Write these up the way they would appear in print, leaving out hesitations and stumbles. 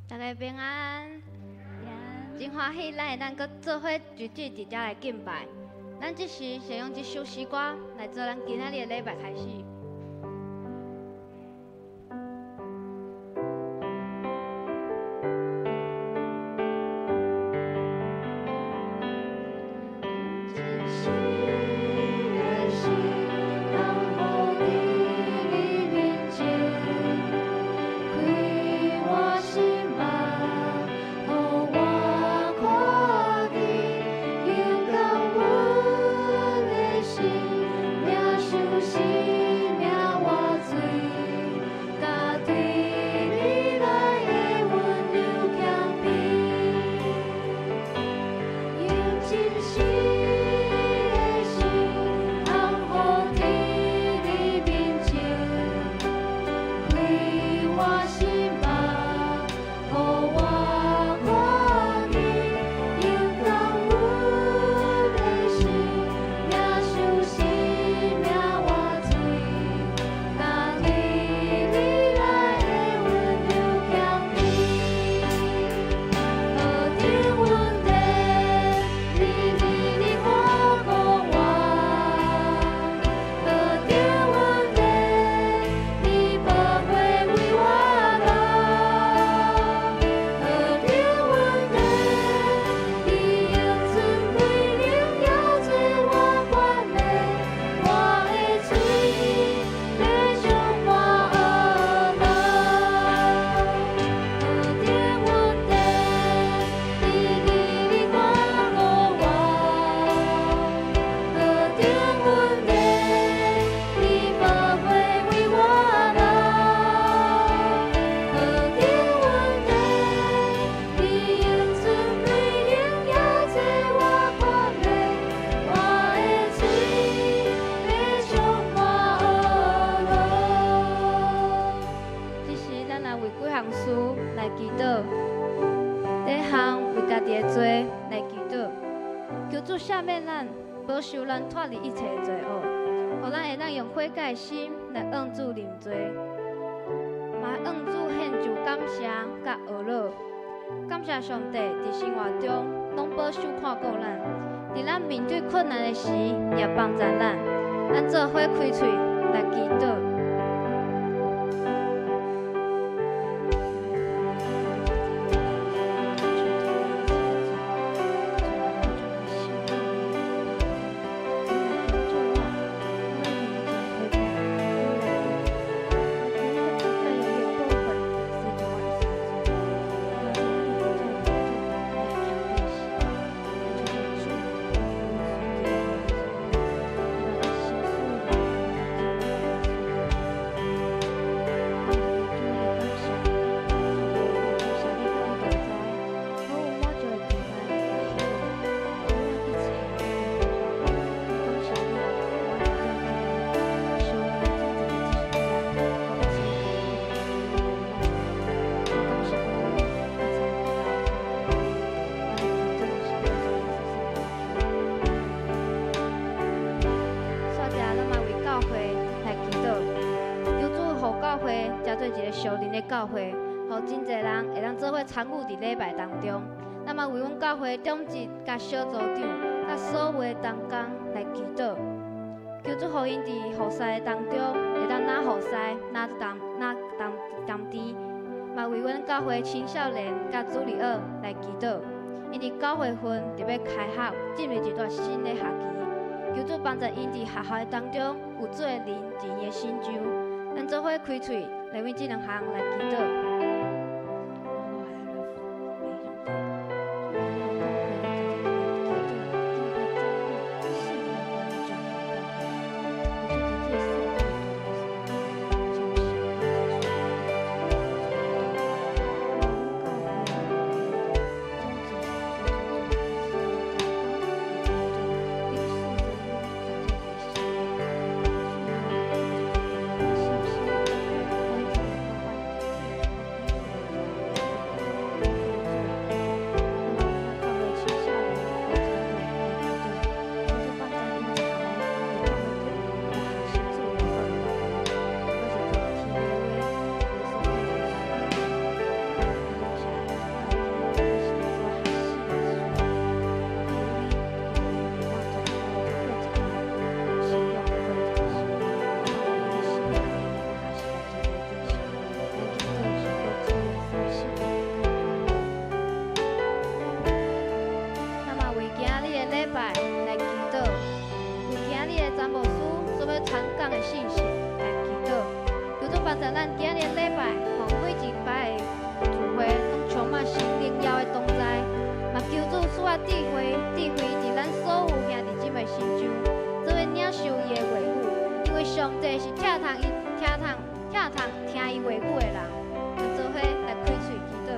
大家平安，真欢喜，咱会当搁做伙聚聚伫遮来敬拜。咱即时先用这首诗歌来做咱今仔日的礼拜开始。保守咱脱离一切罪恶，互咱会当用悔改的心来向主认罪，嘛向主献上感谢甲懊恼。感谢上帝伫生活中拢保守看顾咱，伫咱面对困难的时也帮助咱。咱做伙开喙来祈祷。属灵的教会，互真侪人会当做伙参与伫礼拜当中。那么为阮教会长职、甲小组长、甲所有的同工来祈祷，求主互因伫服侍的当中会当拿服侍、拿甘甜，嘛为阮教会青少年甲主日学来祈祷。因伫教会份特别开学，进入一段新的学期，求主帮助因伫学校的当中有做灵伫伊的心中。咱做伙开喙，来为这两项来祈祷。在咱今日礼拜，每一摆的聚会，拢充满神荣耀的同在，嘛求主赐我智慧伫咱所有兄弟姊妹心中，做为领受伊的话语，因为上帝是听通听伊话语的人。咱做伙来开喙祈祷。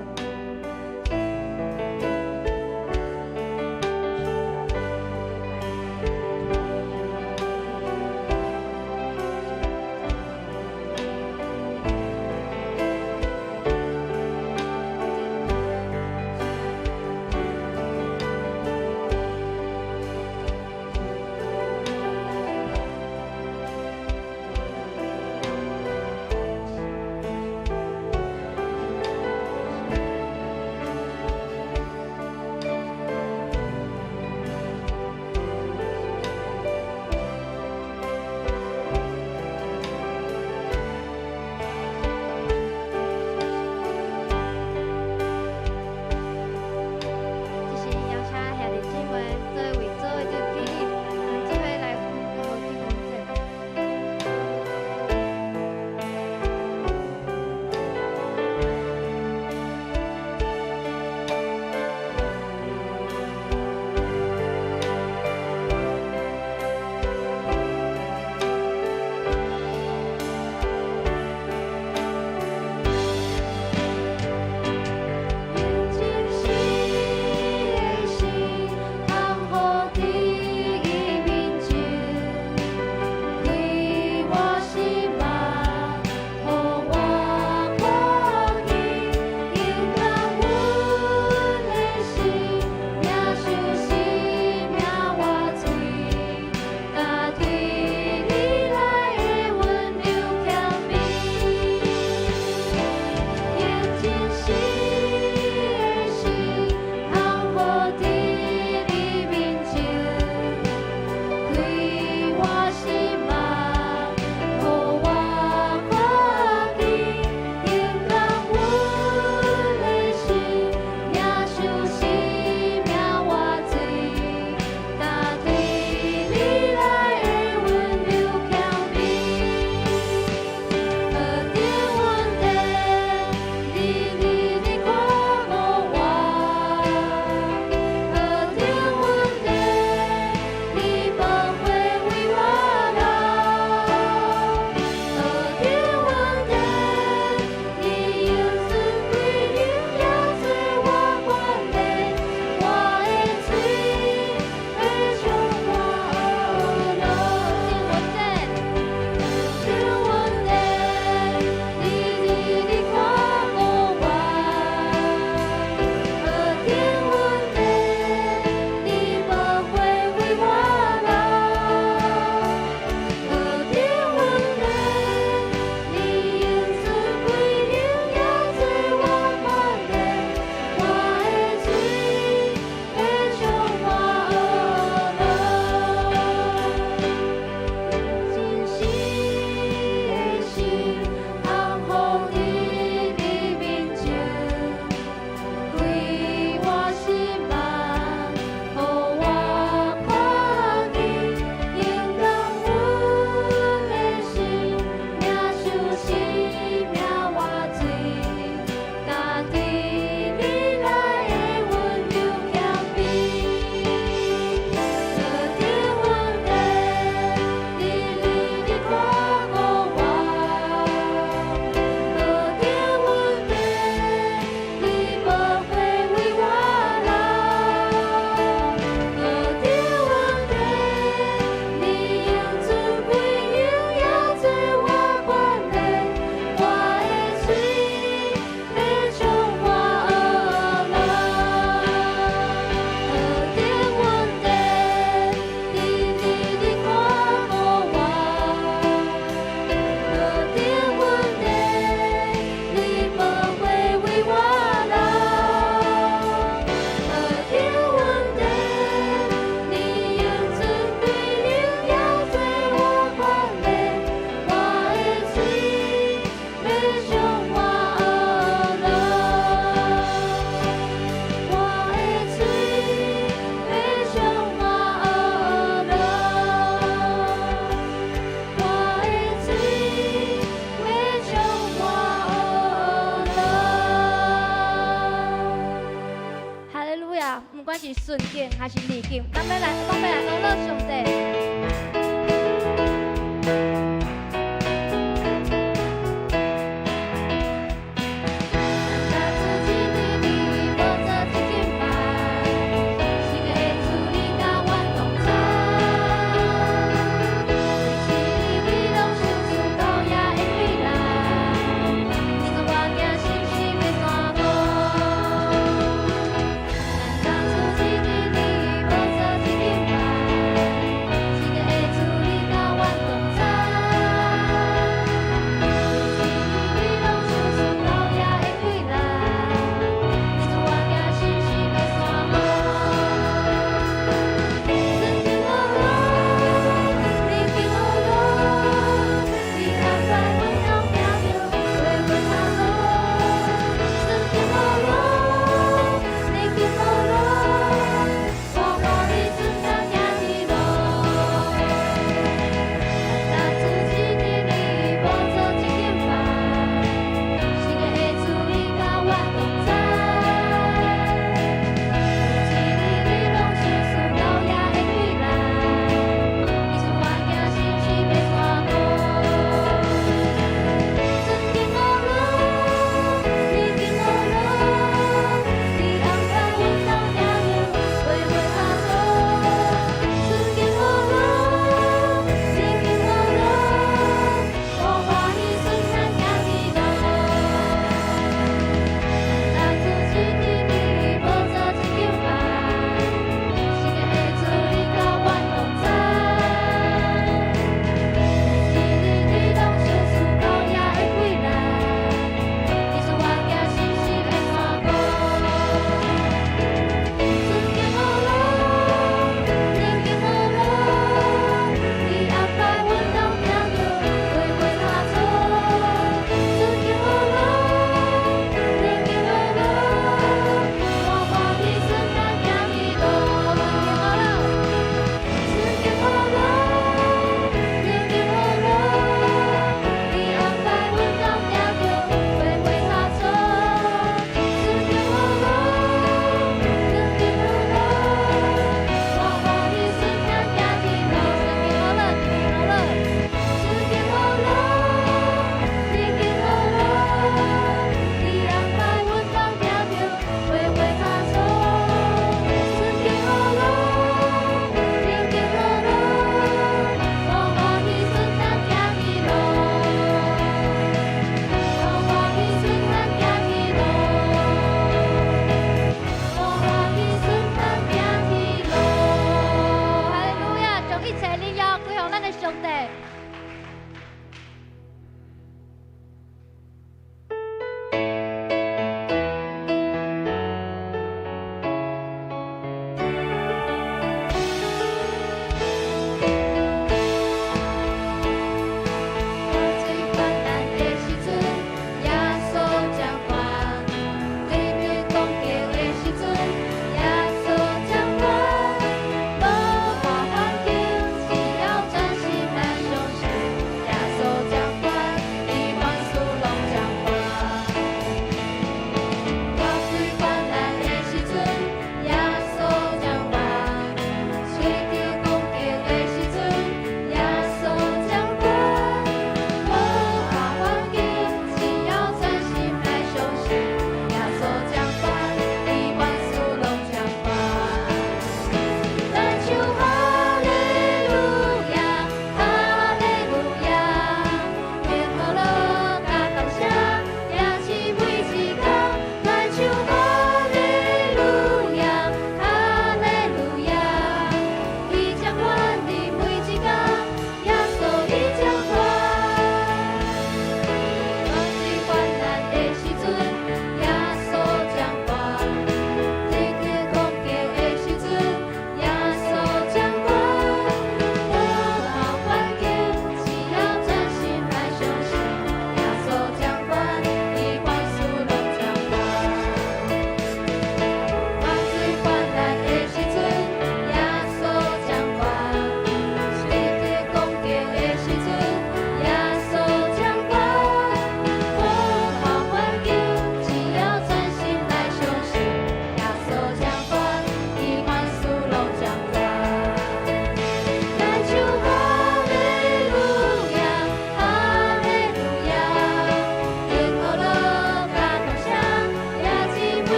管是顺境还是逆境，咱要来讲乐上帝。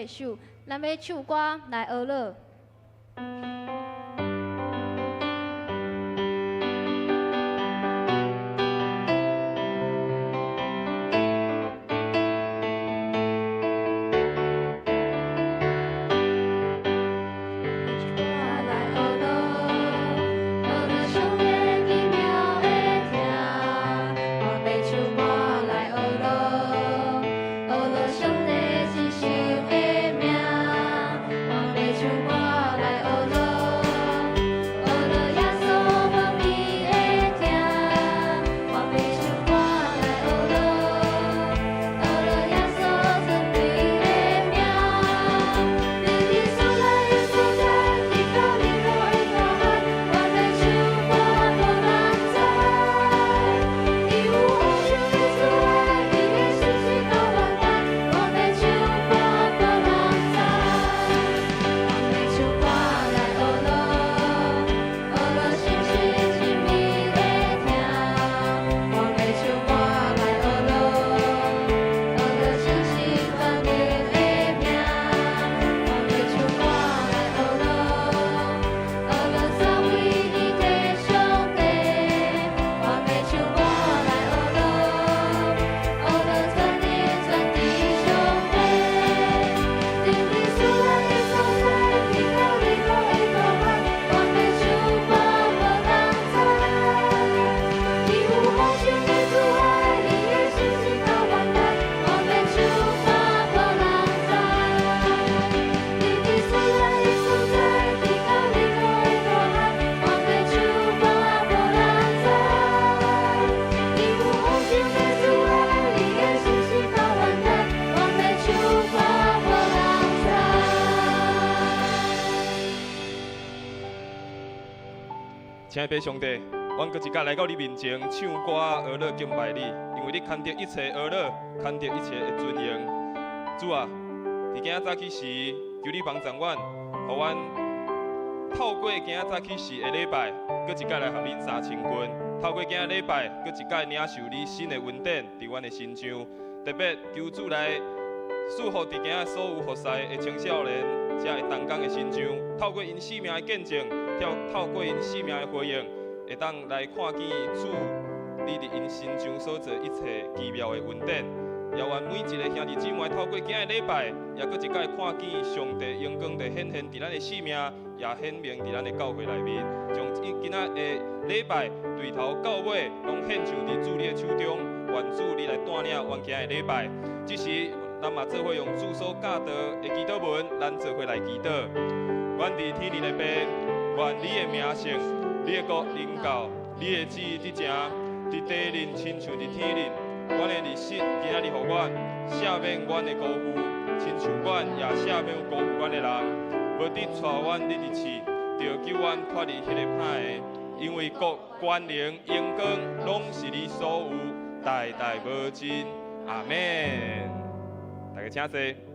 的手，咱要唱歌来学乐。亲爱的上帝，阮搁一届来到你面前唱歌学乐敬拜你，因为你看得一切学乐，看得一切的尊严。主啊，伫今仔早起时，求你帮助阮，互阮透过今仔早起时的礼拜，搁一届来合恁三千军；透过今仔礼拜，搁一届领受你新的恩典伫阮的身上。特别求主来祝福伫今仔所有服侍的青少年，才会同工的身上，透过因生命的见证。透过因生命的回应，会当来看见主你伫因身上所做一切奇妙的恩典。也愿每一个兄弟姊妹透过今日礼拜，也搁一届看见上帝阳光地显现伫咱的生命，也显明伫咱的教会内面，将今仔的礼拜对头到尾，拢献上伫主你的手中，愿主你来带领阮今日礼拜。这时，咱嘛做伙用主所教导的祈祷文，咱做伙来祈祷。阮伫天父的爸。愿你的名声、你的国临到，你的旨意伫正，伫地人亲像伫天人。阮的日食今仔日予阮赦免阮的辜负，亲像阮也赦免辜负阮的人。无得带阮入地市，着救阮脱离迄个歹的。因为国、权能、荣光，拢是你所有，代代无尽。阿门。大家请坐。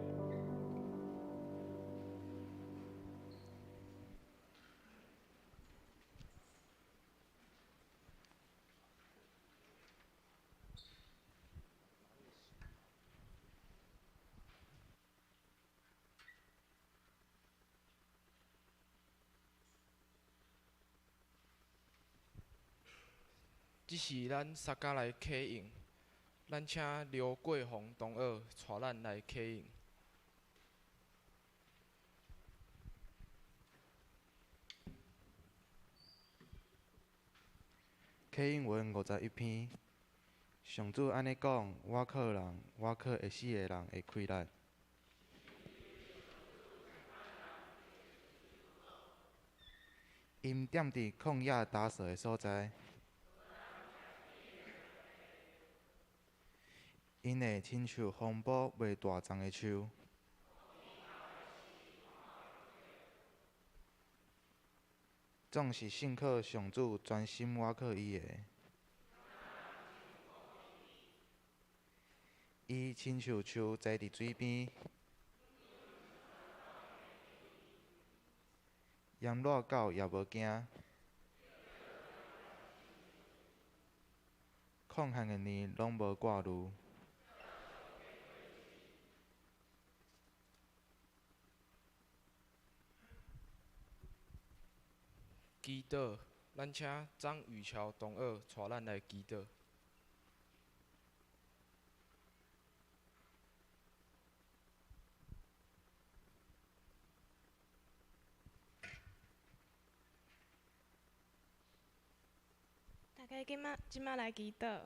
这是咱三家来启用，咱请刘桂红同学带咱来启用。启用文51篇，上主安尼讲：我靠人，我靠会死的人会开力。因踮伫旷野打扫的所在。因会亲像风暴袂大丛的树，总是信靠上主，专心倚靠伊的。伊亲像树栽伫水边，炎热狗也无惊。抗旱的年拢无挂雨。祈祷，咱请张雨乔同学带咱来祈祷。大家即马来祈祷。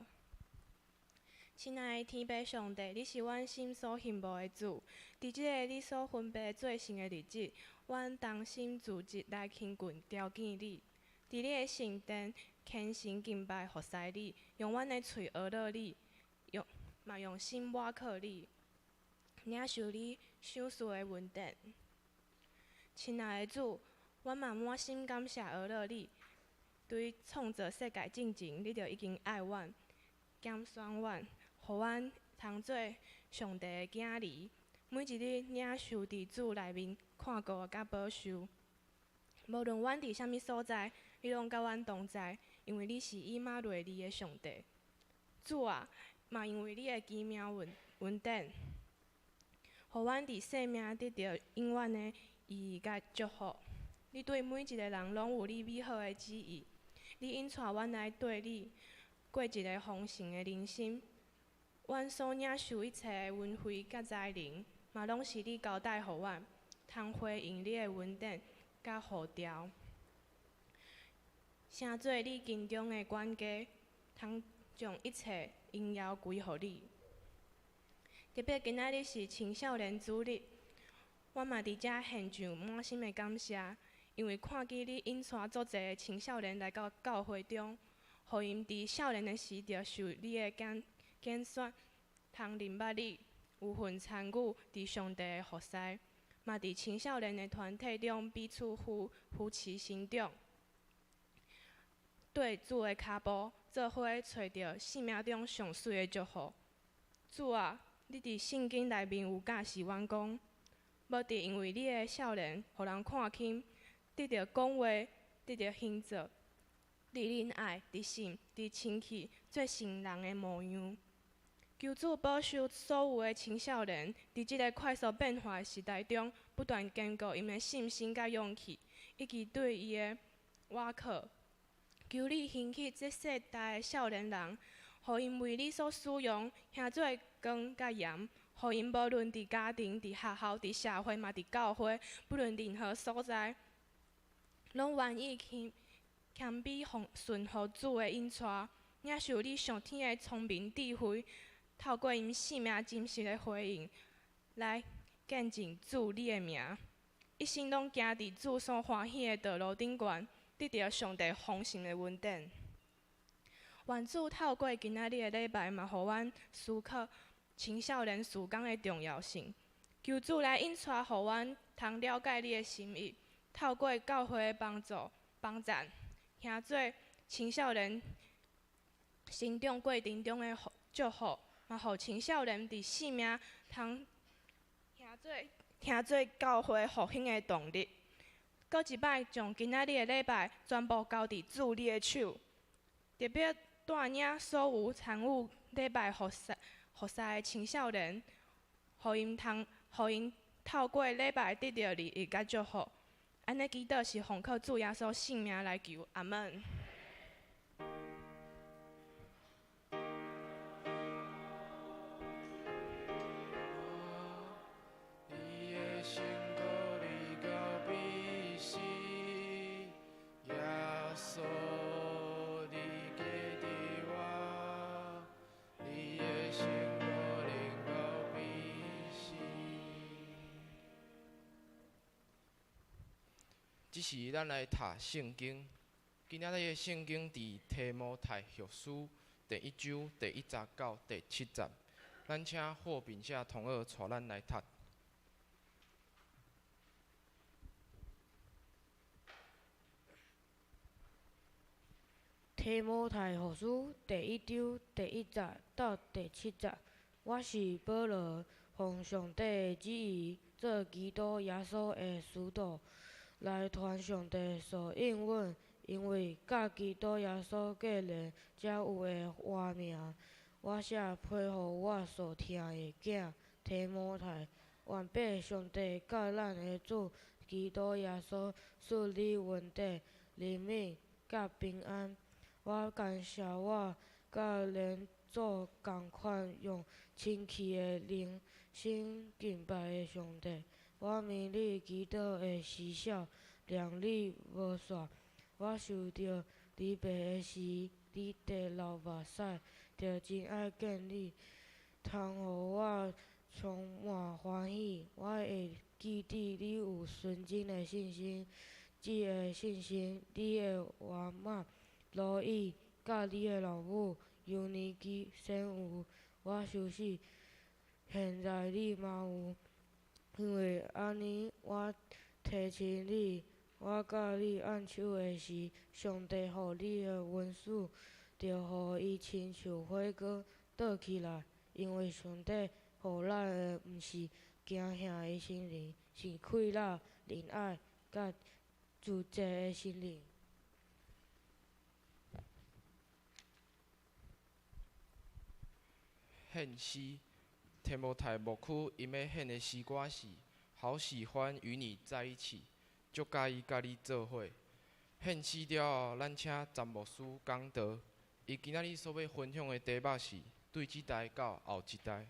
亲爱的天父上帝，你是阮心所羡慕的主。伫即个你所分别做成的日子，阮同心自直来亲近朝见你。伫你的圣殿虔诚敬拜服侍你，用阮的喙学乐你，用心倚靠你，领受你赏赐的恩典。亲爱的主，阮嘛满心感谢学乐你。对创造世界之前，你就已经爱阮、拣选阮，互阮通做上帝的囝儿。每一日领受伫主内面看顾甲保守。无论阮伫啥物所在，你拢甲阮同在，因为你是以马内利的上帝。主啊，嘛因为你的奇妙恩典，互阮伫生命得到永远的意义甲祝福。你对每一个人拢有你美好的旨意。你引带阮来对你过一个丰盛的人生。阮所领受一切的恩惠甲才能，嘛拢是你交代互阮，通回应你的恩典甲呼召，成做你经中的管家，通将一切荣耀归互你。特别今仔日是青少年主日，阮嘛伫遮献上满心的感谢。因为看见你引带足侪的青少年来到教会中，互因伫少年的时就受你的拣选，通明捌你，有份参与伫上帝的服侍，嘛伫青少年的团体中彼此扶持成长，对主的脚步，做伙找到生命中上水的祝福。主啊，你伫圣经内面有教示阮讲，无得因为你的少年，互人看轻。得到讲话，得到行作，伫仁爱，伫信，伫清气，做成人的模样。求主保守所有的青少年，伫即个快速变化的时代中，不断坚固因的信心甲勇气，以及对伊的倚靠。求你兴起这世代的少年人，互因为你所使用，行做光甲盐，互因无论伫家庭、伫学校、伫社会嘛伫教会，不论任何所在。拢愿意谦卑顺服主的引带，领受你上天的聪明智慧，透过因生命真实的回应，来见证主你的名，一生拢行伫主所欢喜的道路顶悬，得到上帝丰盛的恩典。愿主透过今仔日的礼拜，嘛，互阮思考青少年事工的重要性，求主来引带，互阮通了解你的心意。透过教会的帮赞，行做青少年成长过程中的祝福，嘛，互青少年伫生命通行做教会复兴的动力。搁一摆将今仔日的礼拜全部交伫主你的手，特别带领所有参与礼拜服侍的青少年，互因透过礼拜得到利益甲祝福。安尼祈祷是奉靠主耶稣圣名来求，阿门。即是咱来读圣经，今仔日的圣经伫提摩太后书第1章第1节到第7节，咱请霍秉夏同学带咱来读。提摩太后书第1章第1节到第7节，我是保罗，奉上帝的旨意，做基督耶稣的使徒。来传上帝所应允，因为甲基督耶稣结连才有的话命。我写批互我所听的囝提摩太，愿拜上帝甲咱的主基督耶稣赐你恩典，人民甲平安。我感谢我甲连祖共款用清气的灵性敬拜的上帝。我明日祈祷的时少，量你无煞。我受着离别的时，你滴流目屎，着真爱见你，通互我充满欢喜。我会记得你有纯真的信心，这个信心，你的妈妈罗伊，甲你的老母尤尼基先有，我相信现在你嘛有，因为安尼我提醒你，我甲你按手的时，上帝互你的恩赐，着互伊亲像火锅倒起来，因为上帝互咱的毋是惊吓的心灵，是快乐、仁爱、甲自责的心灵。献诗，提摩太牧区因要献的诗歌是：好喜欢与你在一起，足介意甲你做伙。献诗了后，咱请詹牧师讲道。伊今仔日所要分享的题目是：对即代到后一代。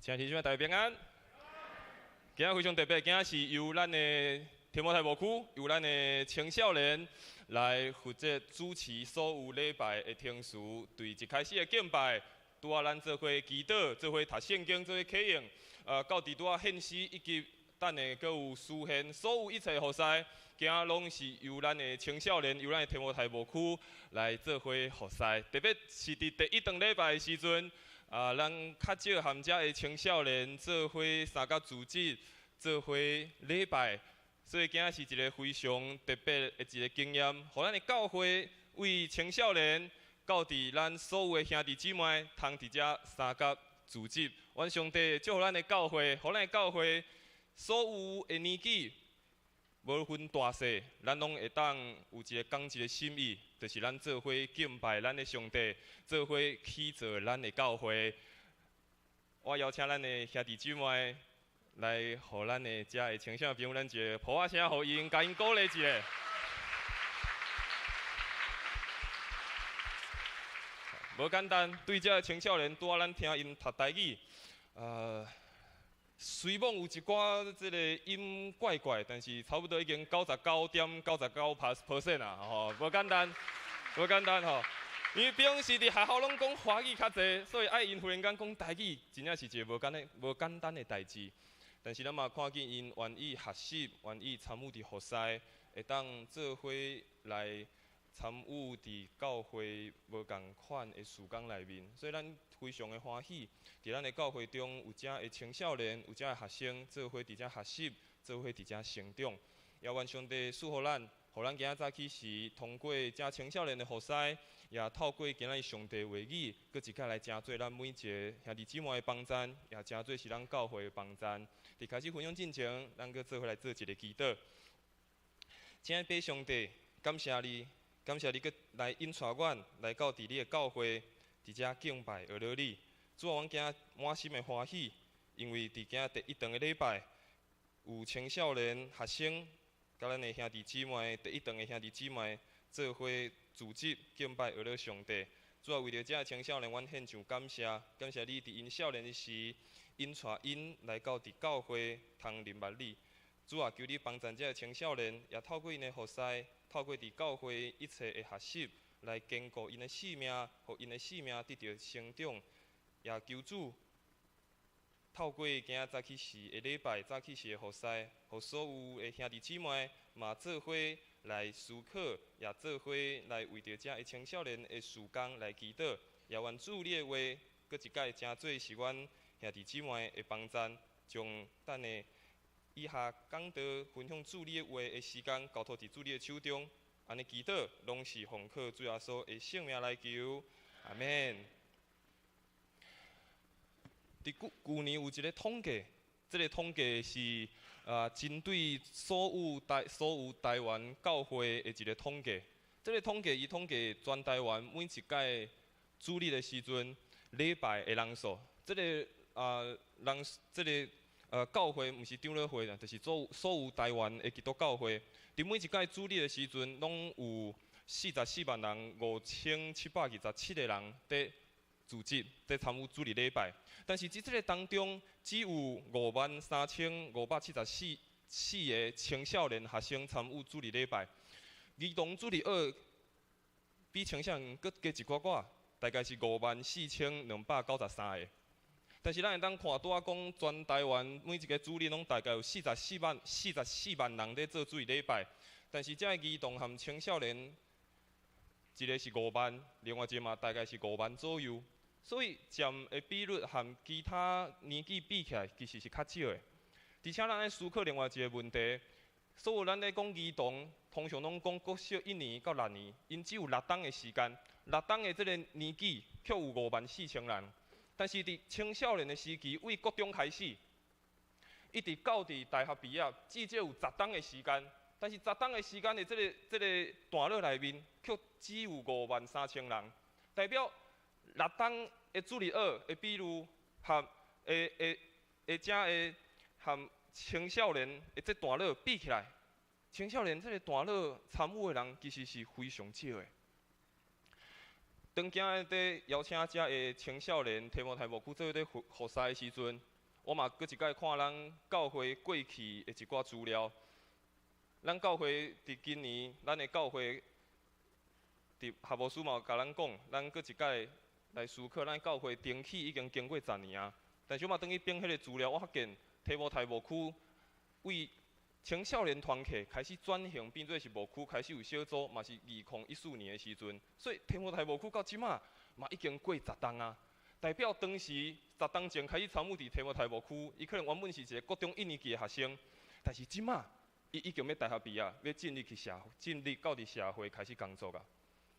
请弟兄们大家平安。今仔非常特别，今仔是由咱的天母台牧区，由咱的青少年来负责主持所有礼拜的听词，对一开始的敬拜，拄啊咱做伙祈祷，做伙读圣经，做伙启用，到伫拄啊献诗以及等下阁有诗献，所有一切服侍，今仔拢是由咱的青少年，由咱的天母台牧区来做伙服侍，特别是伫第一堂礼拜的时阵。咱较少含遮的青少年做伙参加组织，做伙礼拜，所以今仔是一个非常特别的一个经验，互咱的教会为青少年到伫咱所有的兄弟姊妹，通伫遮参加组织。愿上帝祝福咱的教会，互咱的教会所有的年纪，无分大小，咱拢会当有一个讲一个心意。就是咱做伙敬拜咱的上帝，做伙起造咱的教会。我邀请咱的兄弟姊妹来，互咱的遮的青少年朋友，咱一个普仔声，互因，甲因鼓励一下。无简单，对遮的青少年，拄仔咱听因读台语，虽梦有一寡即个音怪怪，但是差不多已经99.99%啊，吼，无简单，无简单吼。因为平时伫学校拢讲华语较济，所以爱因忽然间讲台语，真正是一个无简单的代志。但是咱嘛看见因愿意学习，愿意参与伫服侍，会当做伙来参与伫教会无共款的事工内面，所以咱非常的欢喜。伫咱的教会中有遮的青少年，有遮的学生，做伙伫遮学习，做伙伫遮成长。也愿上帝赐福咱，互咱今仔早起时通过遮青少年的服侍，也透过今仔上帝话语，搁一摆来诚做咱每一个兄弟姊妹的帮赞，也诚做是咱教会的帮赞。伫开始分享进前，咱搁做伙来做一个祈祷。亲爱的上帝，感谢你，感谢你搁来引带阮来到伫你的教会，伫遮敬拜学了你。主啊，阮今仔满心的欢喜，因为伫今仔第一堂的礼拜，有青少年、学生，甲咱的兄弟姊妹，第一堂的兄弟姊妹做伙组织敬拜学了上帝。主啊，为着遮青少年，阮献上感谢，感谢你伫因少年的时，引带因来到伫教会，通认捌你。主啊，求你帮助遮青少年，也透过因的服侍，透过伫教会一切的学习，来坚固因的性命，互因的性命得到成长。也求主透过今仔早起时的礼拜、早起时的服侍，互所有的兄弟姊妹嘛做伙来思考，也做伙来为着遮的青少年的事工来祈祷。也愿主你的话，搁一摆诚做是阮兄弟姊妹的帮赞，将等下以下讲道分享主你的话的时间交托伫主你的手中。安尼祈祷，拢是奉靠主耶稣的圣名来求，阿免。伫旧年有一个统计，这个统计是针对所有台湾教会的一个统计。这个统计伊统计全台湾每一届主日的时阵礼拜的人数。这个教会毋是长老会啦，就是所有台湾的基督教会，伫每一届主日的时阵，拢有44万人5727个人伫组织伫参与主日礼拜。但是伫这个当中，只有53574个青少年学生参与主日礼拜，儿童主日学比青少年搁加一寡寡，大概是54293个。但是咱会当看拄仔讲，全台湾每一个主日拢大概有44万人伫做主日礼拜，但是遮个儿童含青少年，一个是5万，另外一个嘛大概是5万左右。所以占的比率和其他年纪比起来，其实是较少的。而且咱爱思考另外一个问题，所有咱咧讲儿童，通常拢讲国小1年到6年，因只有6档的时间，6档的这个年纪却有54000人。但是伫青少年的时期，为国中开始，一直到伫大学毕业，至少有10档的时间。但是10档的时间的这个段落内面，却只有53000人，代表6档的主日学的比率和和青少年的这段落比起来，青少年这个段落参与的人其实是非常少的。当今在邀请遮的青少年提摩太牧区做伙服侍的时阵，我嘛搁一摆看咱教会过去的一寡资料。咱教会伫今年，咱的教会伫夏牧师嘛有甲咱讲，咱搁一摆来思考，咱教会登记已经经过10年啊。但是我嘛等去编迄个资料，我发现提摩太牧区为青少年团契开始转型，变做是牧区开始有小组，嘛是2014年的时阵。所以提摩太牧区到即马嘛已经过10档啊，代表当时10档前开始参与伫提摩太牧区，伊可能原本是一个国中1年级的学生，但是即马伊已经要大学毕业，要进入到伫社会开始工作啊。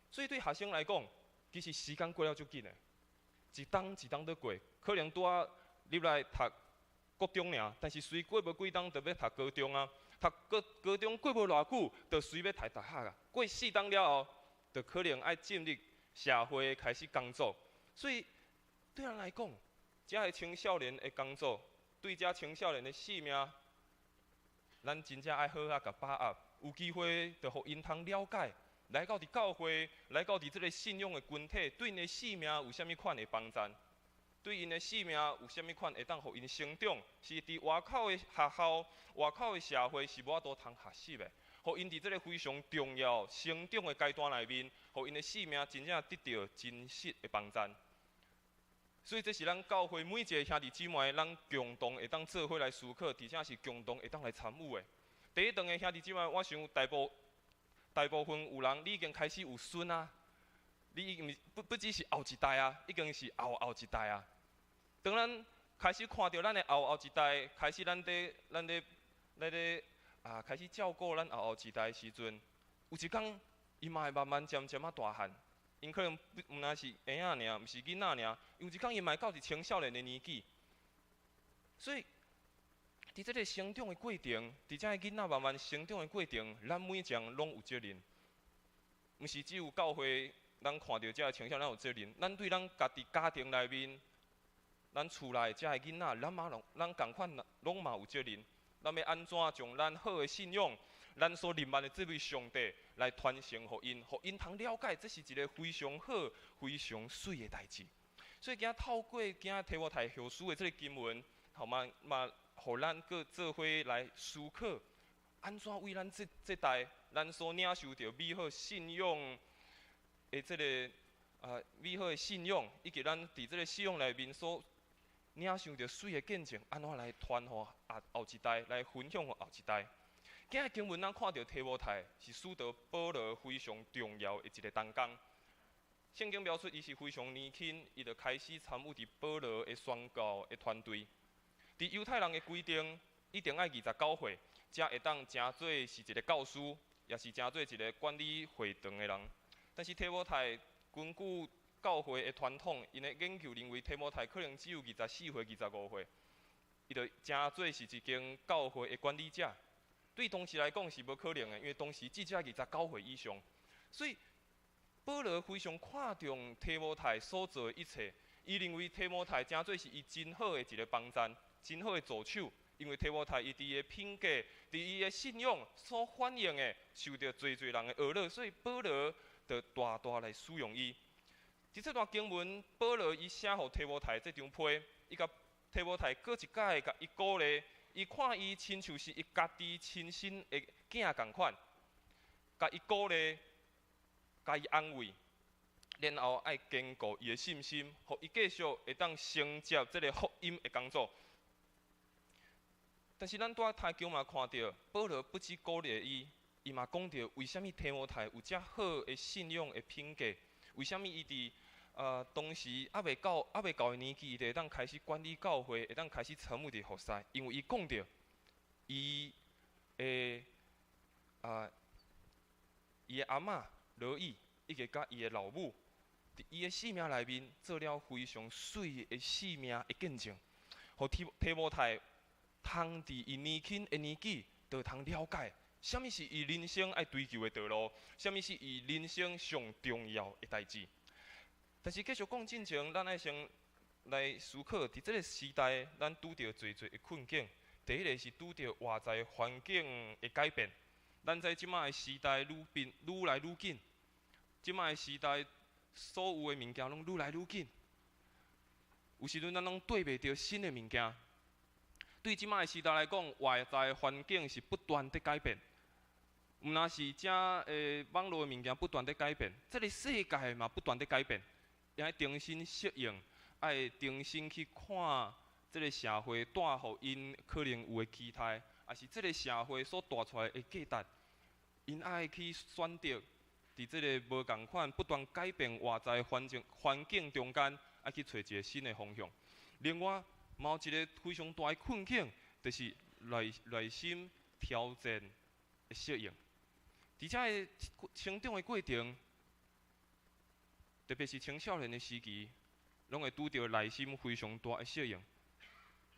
所以对学生来讲，其实时间过了足紧的，一档一档在过，可能拄啊入来读国中尔，但是随过无几档就要读高中啊，读高中过无偌久，就随要读大学啊。过4档了后，就可能爱进入社会开始工作。所以对人来讲，这个青少年的工作，对这青少年的性命，咱真正爱好啊甲把握，有机会就互因通了解。来到伫教会，来到伫即个信仰的群体，对因的性命有啥物款的帮助？对因的性命有啥物款会当互因成长？是伫外口的学校、外口的社会是无法度通学习的，互因伫即个非常重要成长的阶段内面，互因的性命真正得到真实的帮助。所以这是咱教会每一个兄弟姊妹，咱共同会当做伙来思考，而且是共同会当来参与的。第一档的兄弟姊妹，我想大部分有人，你已经开始有孙啊，你已经不只是后一代啊，已经是后一代啊。当咱开始看到咱的后一代，开始咱开始照顾咱后一代的时阵，有一天，伊嘛会慢慢渐渐大汉。因可能毋单是婴仔尔，毋是囡仔尔，有一天伊嘛会到是青少年的年纪。所以，伫即个成长的过程，伫遮个囡仔慢慢成长的过程，咱每一个人拢有责任。毋是只有教会，咱看到遮个青少年有责任，咱对咱家己家庭内面，咱厝内遮个囡仔，咱共款拢嘛有责任。咱要安怎将咱好的信仰，咱所认识的这位上帝来传承互因通了解，这是一个非常好、非常水的代志。所以今透过今提摩太后书的这个经文，好嘛，互咱各做伙来思考，安怎为咱这代咱所领受到美好信仰的这个美好的信仰，以及咱伫这个信仰内面所领受到水的见证，安怎来传互后一代，来分享互后一代。今日经文咱看到提摩太是使徒保罗非常重要的一个同工。圣经描述伊是非常年轻，伊就开始参与伫保罗的宣教的团队。伫犹太人的规定，一定爱29岁，才会当正做是一个教师，也是正做一个管理会堂的人。但是提摩太根据教会的传统，因的研究认为提摩太可能只有24岁、25岁，伊就正做是一间教会的管理者。对当时来讲是无可能的，因为当时至少29岁以上。所以保罗非常看重提摩太所做的一切，伊认为提摩太正做是伊真好的一个帮助，真好的助手。因为提摩太伊伫伊的品格、伫伊的信仰所反映的，受到侪人的讹扰，所以保罗就大大来使用伊。伫这段经文，保罗伊写互提摩太这张批，伊甲提摩太过一摆甲伊鼓励，伊看伊亲像是伊家己亲生的囝共款，甲伊鼓励，甲伊安慰，然后爱坚固伊的信心，互伊继续会当承接这个福音的工作。但是咱在读经嘛看到，保罗不只鼓励伊，伊嘛讲到为虾米提摩太有遮好的信仰的品格，为虾米伊伫当时还未到的年纪，伊就会当开始管理教会，会当开始参与伫服侍，因为伊讲到伊的阿嬷罗伊，以及甲伊的老母，伫伊的生命内面做了非常水的生命的见证，互提摩太通伫伊年轻的年纪，就通了解什么是伊人生爱追求的道路，什么是伊人生上重要的代志。但是继续讲进前，咱爱先来思考，伫这个时代，咱拄着侪的困境。第一个是拄着外在环境的改变。咱在即摆的时代愈来愈紧，即摆的时代所有的物件拢愈来愈紧。有时阵咱拢对袂着新的物件，对即摆时代来讲，外在环境是不断在改变，毋若是遮网络的物件不断在改变，这个世界嘛不断在改变，也爱重新适应，爱重新去看这个社会带互因可能有的期待，也是这个社会所带出来的价值，因爱去选择。伫即个无共款、不断改变外在环境中间，爱去找一个新的方向。另外，嘛有一个非常大的困境，就是内心挑战的适应。伫遮个成长的过程，特别是青少年的时期，拢会拄着内心非常大的适应。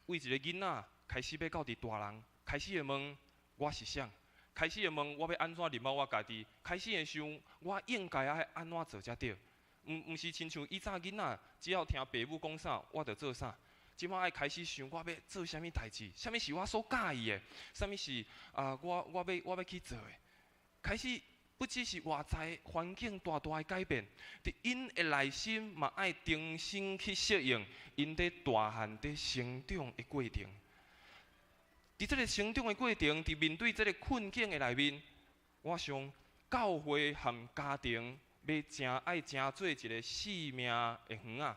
为一个囡仔开始要到伫大人，开始会问我是啥。开始会问我要安怎入到我家己，开始会想我应该爱安怎做才对，毋是亲像以前囡仔只要听爸母讲啥，我就做啥。即摆爱开始想我要做啥物代志，啥物是我所介意的，啥物是我要去做的。开始不只是外在环境大大的改变，伫因的内心嘛爱重新去适应因伫大汉伫成长的过程。伫这个成长的过程，伫面对这个困境的内面，我想教会和家庭要爱做一个生命的园仔。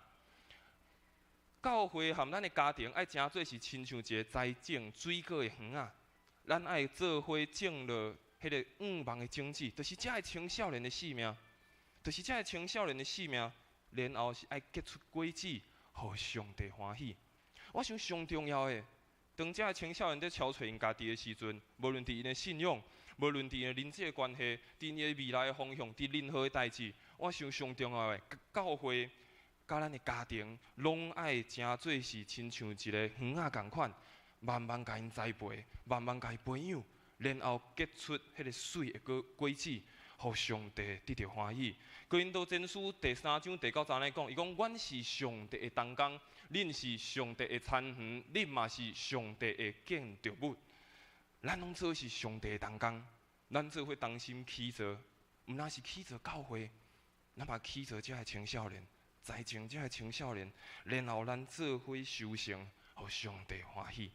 教会和咱的家庭爱做是亲像一个栽种水果的园仔，咱爱做伙种落迄个5万的种子，就是这个青少年的生命，就是这个青少年的生命，然后是爱结出果子，互上帝欢喜。我想上重要的。当这个青少年在找找因家己的时阵，无论伫因的信仰，无论伫因的人际关系，伫因的未来的方向，伫任何的代志，我想上重要的，教会甲咱的家庭，拢爱诚做是亲像一个园仔共款，慢慢甲因栽培，慢慢甲伊培养，然后结出迄个水的果子，互上帝得到欢喜。哥林多前书第3章第9节来讲，伊讲：阮是上帝的同工。恁是上帝的产园，恁嘛是上帝的建筑物。咱拢做是上帝的同工，咱做伙同心起造，毋那是起造教会，咱嘛起造这个青少年，栽种这个青少年，然后咱做伙修成，互上帝欢喜。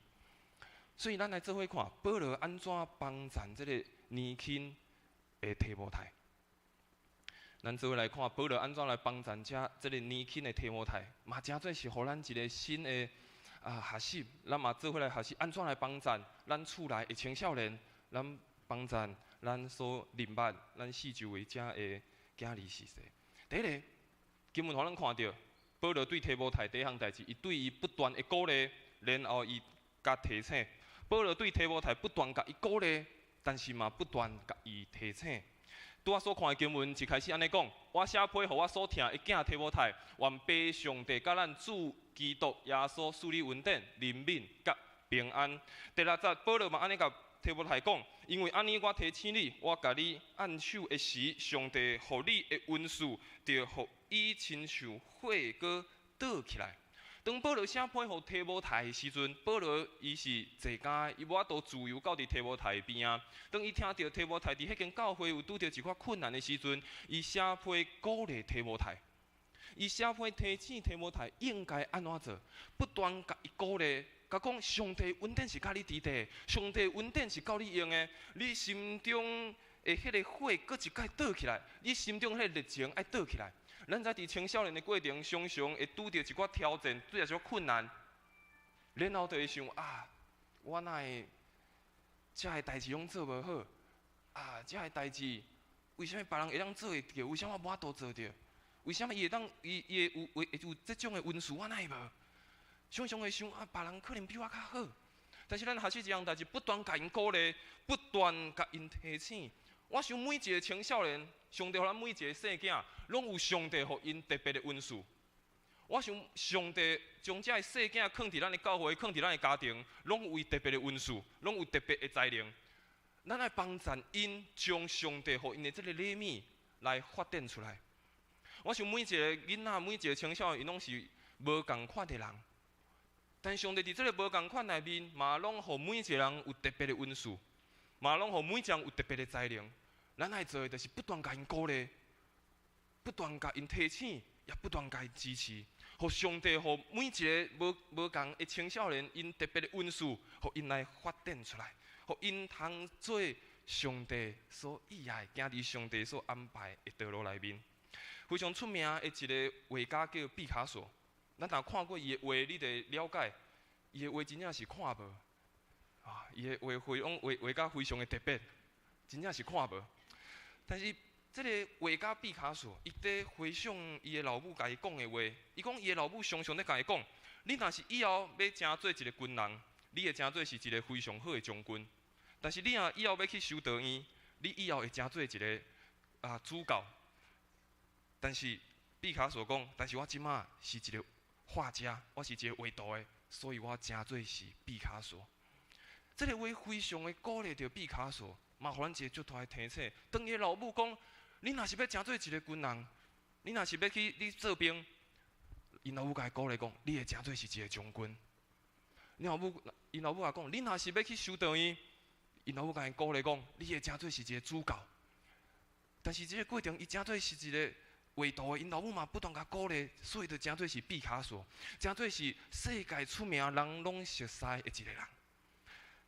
所以咱来做伙看，保罗安怎帮助这个年轻的提摩太。咱做伙来看保罗安怎来帮助这个年轻的提摩太，嘛真做是互咱一个新的学习。咱嘛做伙来学习安怎来帮助咱厝内的青少年，咱帮助咱所认捌咱四周围遮的囝儿是谁。第一个，经文互咱看到，保罗对提摩太第一项代志，伊对伊不断的鼓励，然后伊甲提醒。保罗对提摩太不断甲伊鼓励，但是嘛不断甲伊提醒。拄我所看的经文一开始安尼讲，我写批互我所听的囝提摩太，愿爸上帝甲咱主基督耶稣赐你稳定、怜悯甲平安。第6节，保罗嘛安尼甲提摩太讲，因为安尼我提醒你，我甲你按手的时，上帝互你的恩赐，就互伊亲像火锅倒起来。当保罗写批互提摩太的时阵，保罗伊是坐监，伊无法度自由到伫提摩太边啊。当伊听到提摩太伫迄间教会有拄着一寡困难的时阵，伊写批鼓励提摩太，伊写批提醒提摩太应该安怎做，不断甲伊鼓励，甲讲上帝恩典是甲你伫地，上帝恩典是够你用的，你心中的迄个火搁一摆倒起来，你心中迄个热情爱倒起来。咱在伫青少年的过程，常常会拄着一寡挑战，拄着一寡困难，然后就会想我哪会遮个代志拢做无好遮个代志为什么别人会当做会到，为什么我无法度做到？为什么伊会有这种的恩赐，我哪会无？常常会想别人可能比我较好，但是咱学习一项代志，不断甲因鼓励，不断甲因提醒。我想每一个青少年，上帝互咱每一个细囝，拢有上帝互因特别的恩赐。我想上帝将这个细囝放伫咱的教会，放伫咱的家庭，拢有伊特别的恩赐，拢有特别的才能。咱爱帮助因将上帝互因的这个礼物来发展出来。我想每一个囡仔，每一个青少年，因拢是无共款的人，但上帝伫这个无共款内面，嘛拢互每一个人有特别的恩赐，嘛拢互每一个人有特别的才能。咱爱做的就是不断甲因鼓励，不断甲因提醒，也不断甲因支持，互上帝，互每一个无共的青少年，因特别的恩赐，互因来发展出来，互因通做上帝所喜爱，行伫上帝所安排的道路内面。非常出名的一个画家叫毕卡索，咱若看过伊的画，你得了解，伊的画真正是看无。伊的画家非常的特别，真正是看无。但是，这个画家毕卡索，伊在回想伊的老母甲伊讲的话，伊讲伊的老母常常咧甲伊讲，你若是以后要成做一个军人，你会成做是一个非常好的将军。但是你若以后要去修道院，你以后会成做一个主教。但是毕卡索讲，但是我即马是一个画家，我是一个画图的，所以我成做是毕卡索。这个话非常的鼓励着毕卡索，嘛，互咱一个足大的提醒。当伊老母讲，你若是要成做一个军人，你若是要去你做兵，因老母甲伊鼓励讲，你会成做是一个将军。因老母也讲，你若是要去修道院，因老母甲伊鼓励讲，你会成做是一个主教。但是这个过程，伊成做是一个画图的，因老母嘛不断甲鼓励，所以就成做是毕卡索，成做是世界出名人拢熟悉的一个人。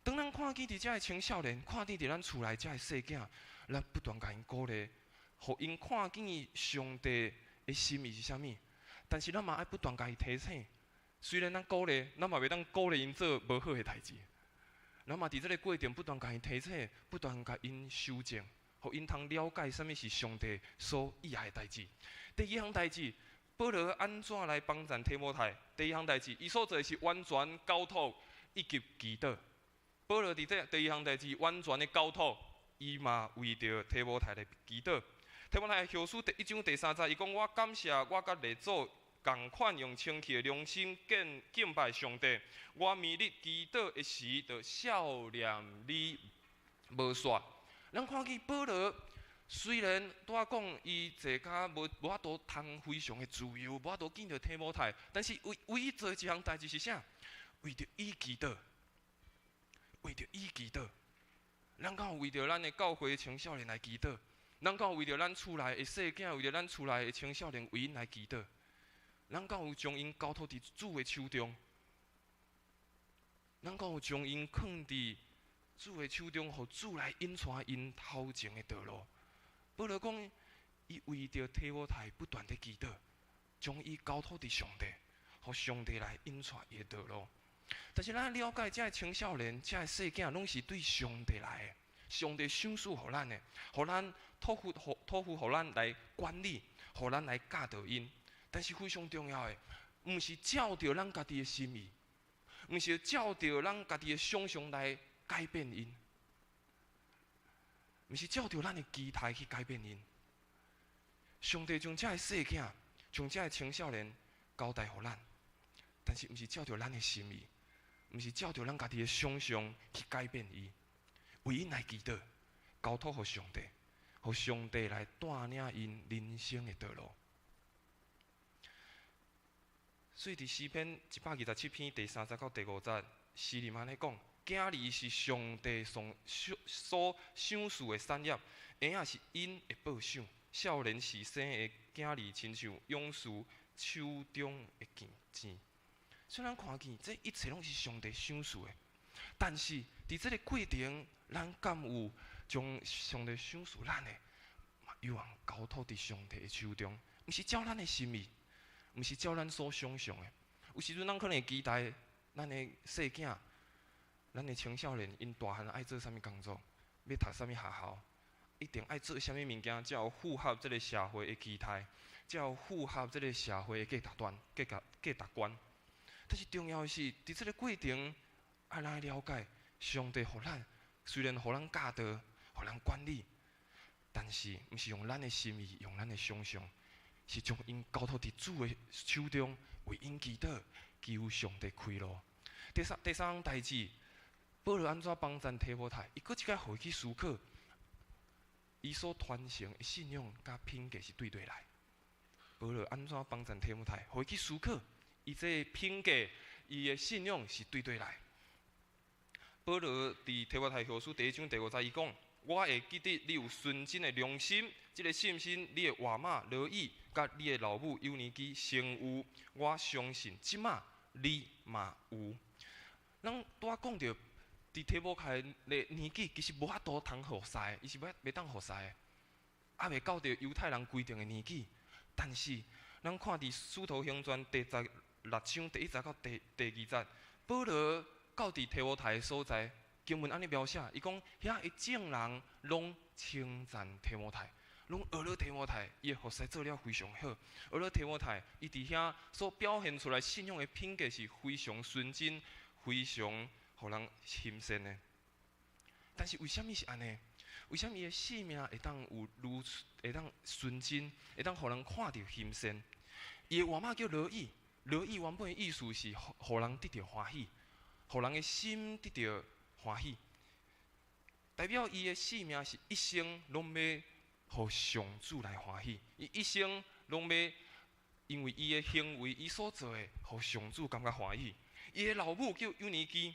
当咱看见伫遮个青少年，看见伫咱厝内遮个细囝，咱不断甲因鼓励，互因看见上帝的心意是啥物。但是咱嘛爱不断甲伊提醒，虽然咱鼓励，咱嘛袂当鼓励因做无好的代志。咱嘛伫这个过程不断甲因提醒，不断甲因修正，互因通了解啥物是上帝所喜爱的代志。第二项代志，保罗安怎来帮助提摩太？第一项代志，伊所做的是完全交托以及祈祷。保罗伫这第一项代志完全的交托，伊嘛为着提摩太来祈祷。提摩太后书第1章第3节，伊讲：我感谢我甲列祖共款用清气的良心敬拜上帝。我每日祈祷的时，就少念你无煞。咱看见保罗虽然拄仔讲伊坐甲无法度通非常的自由，无法度见到提摩太，但是唯一做一项代志是啥？为着伊祈祷。为着伊祈祷，咱敢有为着咱的教会青少年来祈祷？咱敢有为着咱厝内的细囝，为着咱厝内的青少年为因来祈祷？咱敢有将因交托伫主的手中？咱敢有将因放伫主的手中，互主来引带因头前的道路？保罗讲，伊为着提摩太不断的祈祷，将伊交托伫上帝，互上帝来引带伊的道路。但是咱了解，这个青少年、这个细囝，拢是对上帝来的，上帝赏赐互咱的，互咱托付互咱来管理，互咱来教导因。但是非常重要的，毋是照着咱家己的心意，毋是照着咱家己的想象来改变因，毋是照着咱的期待去改变因。上帝将这个细囝、将这个青少年交代互咱，但是毋是照着咱的心意。毋是照着咱家己的想象去改变伊，为因来祈祷，交托互上帝，互上帝来带领因人生的道路。所以伫诗篇127篇第3节到第5节，诗人安尼讲：囝儿是上帝所赏赐的产业，婴仔是因的报赏，少年时生的囝儿，亲像勇士手中的钱。虽然看见这一切拢是上帝赏赐的，但是伫这个过程，咱敢有将上帝赏赐咱的，有望交托伫上帝的手中？毋是照咱的心意，毋是照咱所想象的。有时阵咱可能会期待咱的细囝、咱的青少年，因大汉爱做啥物工作，要读啥物学校，一定爱做啥物物件，才有符合这个社会的期待，才有符合这个社会的价值观。但是重要的是，伫这个过程，爱咱了解上帝互咱，虽然互咱教导、互咱管理，但是毋是用咱的心意、用咱的想象，是将因交托伫主的手中，为因祈祷，求上帝开路。第三项代志，保罗安怎帮助提摩太？伊搁一摆回去思考，伊所传承的信仰甲品格是对来。保罗安怎帮助提摩太？回去思考。伊这品格，伊的信仰是对来。保罗伫提摩太后书第1章第5节，伊讲：我会记得你有纯真的良心，这个信心，你的外妈罗伊，甲你的老母尤尼基先有，我相信即马你嘛有。咱拄仔讲着，伫提摩太的年纪，其实无法度通服侍，伊是袂当服侍的，还袂到着犹太人规定的年纪。但是，咱看伫《使徒行传》第16章第1节到第2节，保罗到伫提摩太的所在。经文安尼描写，伊讲遐的众人拢称赞提摩太，拢学了提摩太，伊的服侍做了非常好。学了提摩太，伊伫遐所表现出来信仰的品格是非常纯真，非常互人欣赏的。但是为什么是安尼？为什么伊的性命会当有会当纯真，会当互人看到欣赏？伊的外妈叫罗伊，罗伊原本的意思是互人得到欢喜，互人的心得到欢喜，代表伊的性命是一生拢要互上主来欢喜，伊一生拢要因为伊的行为，伊所做的，互上主感觉欢喜。伊的老母叫尤尼基，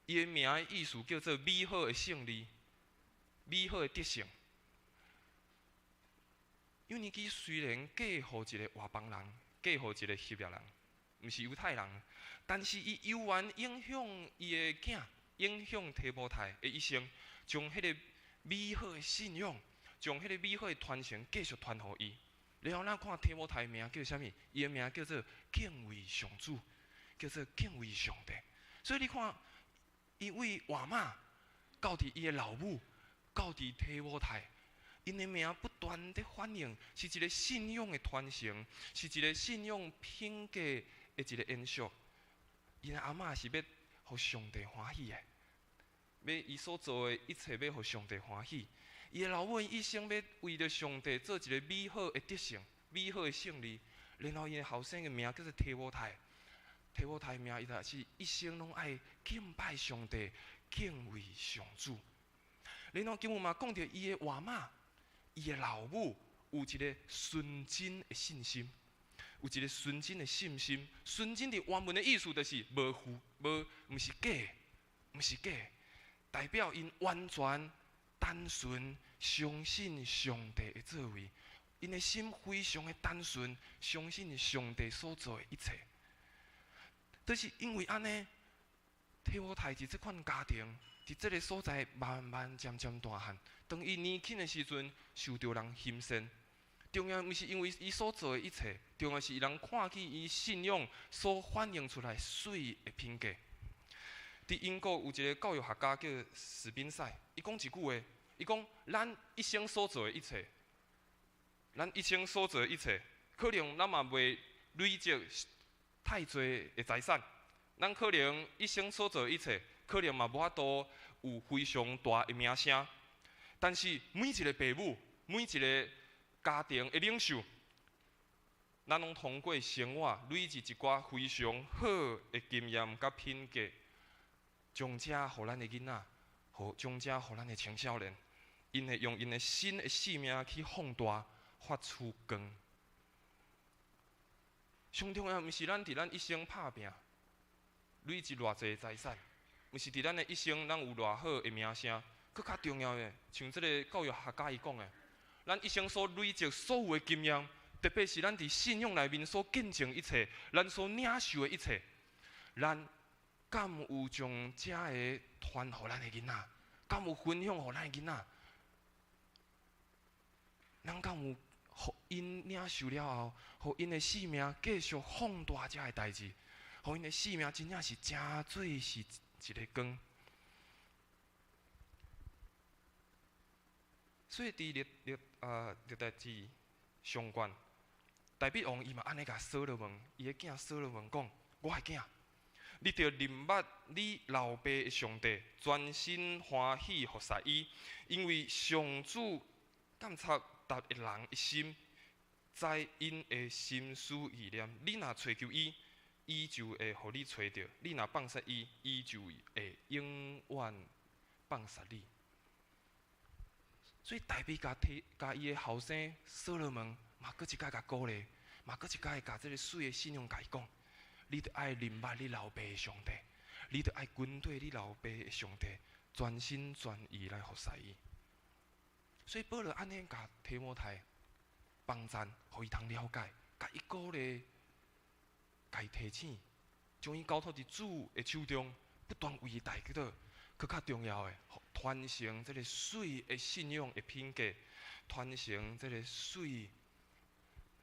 伊的名的意思叫做美好的胜利，美好的得胜。尤尼基虽然嫁互一个外邦人，嫁互一个希腊人，毋是犹太人，但是伊犹原影响伊的囝。影响提摩太的一生，将迄个美好的信仰，将迄个美好的传承继续传互伊。然后咱看提摩太的名叫啥物？伊的名叫做敬畏上主，叫做敬畏上帝。所以你看，因为外妈到伫伊的老母，到伫提摩太，因的名不断地反映，是一个信仰的传承，是一个信仰品格的一个延续。因的阿嬷是要互上帝欢喜的，要伊所做的一切要互上帝欢喜。伊的老母一生要为着上帝做一个美好的得胜、美好的胜利。然后伊的后生的名叫做提摩太，提摩太的名伊就是一生拢爱敬拜上帝、敬畏上主。然后经文嘛讲到伊的外妈、伊的老母有一个纯真的信心。有一个纯真的信心，纯真的原文的意思就是毋是假，毋是假，代表因完全单纯相信上帝的作为，因的心非常的单纯，相信上帝所做的一切。就是因为安尼，提摩太伫这款家庭，伫这个所在慢慢渐渐大汉，当伊年轻的时阵，受到人欣赏。重要毋是因为伊所做的一切，重要是人看起伊信仰所反映出来水的品格。伫英国有一个教育学家叫史宾塞，伊讲一句话，伊讲：咱一生所做的一切，咱一生所做的一切，可能咱嘛袂累积太侪的财产，咱可能一生所做的一切，可能嘛无法度有非常大的名声。但是每一个父母，每一个家庭的领袖，咱拢通过生活累积一寡非常好的经验甲品格，将这互咱的囡仔，将这互咱的青少年，因会用因的新的生命去放大、发出光。上重要毋是咱伫咱一生拍拼，累积偌济财产，毋是伫咱的一生咱有偌好的名声，佫较重要的，像即个教育学家伊讲的。咱一生所累积所有的经验，特别是咱伫信仰内面所见证一切，咱所领受的一切，咱敢有将这个传互咱的囡仔？敢有分享互咱的囡仔？咱敢有互因领受了后，互因的生命继续放大这个代志，互因的生命真正是真做是一个光。所以伫历代志上卷，大卫王伊嘛安尼甲所罗门，伊的囝所罗门讲：我的囝，你着认捌你老爸的上帝，专心欢喜服侍伊，因为上主监察逐个人一心，知因的心思意念。你若找求伊，伊就会互你找到；你若放杀伊，伊就会永远放杀你。所以大卫甲伊的后生所罗门，嘛搁一摆甲鼓励，嘛搁一摆甲这个水的信仰甲伊讲：你着爱认捌你老爸的上帝，你着爱跟对你老爸的上帝，全心全意来服侍伊。所以保罗安尼甲提摩太帮赞，互伊通了解，甲伊鼓励，甲伊提醒，将伊交托伫主的手中，不断为伊代祷。搁较重要的，传承这个水的信仰的品格，传承这个水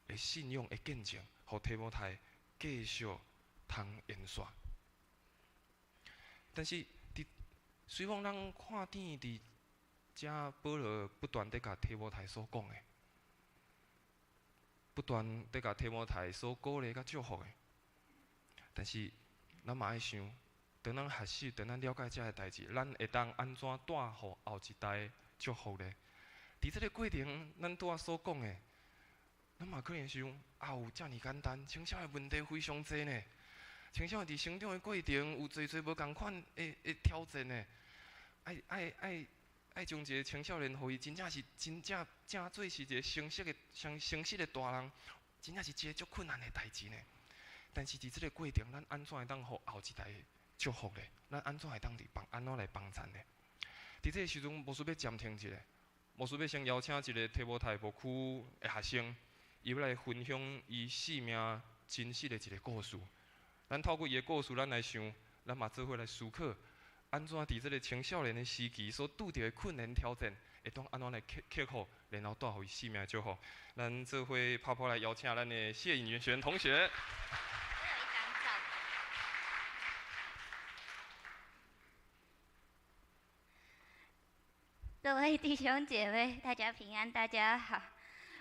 的信仰的见证，互提摩太继续通延续。但是，虽然咱看见伫遮保罗不断地甲提摩太所讲的，不断地甲提摩太所鼓励甲祝福的，但是咱嘛爱想。当咱学习，当咱了解这个代志，咱会当安怎带互后一代祝福呢？伫这个过程，咱拄仔所讲的，咱嘛可能想，有遮尔简单，青少的问题非常多呢。青少伫成长的过程，有侪无共款的挑战呢。爱将一个青少年，互伊真正做是一个成熟的大人，真正是一个足困难的代志呢。但是伫这个过程，咱安怎会当互后一代？祝福咧，咱安怎会当安怎来帮衬咧？伫这个时阵，牧师要暂停一下，牧师要先邀请一个提摩太牧区的学生，伊要来分享伊生命真实的一个故事。咱透过伊的故事，咱来想，咱嘛做伙来思考，安怎伫这个青少年的时期所拄着的困难挑战，会当安怎来克服，然后带互伊生命的祝福。咱做伙拍拍来邀请咱的谢颖璇同学。各位弟兄姐妹，大家平安，大家好。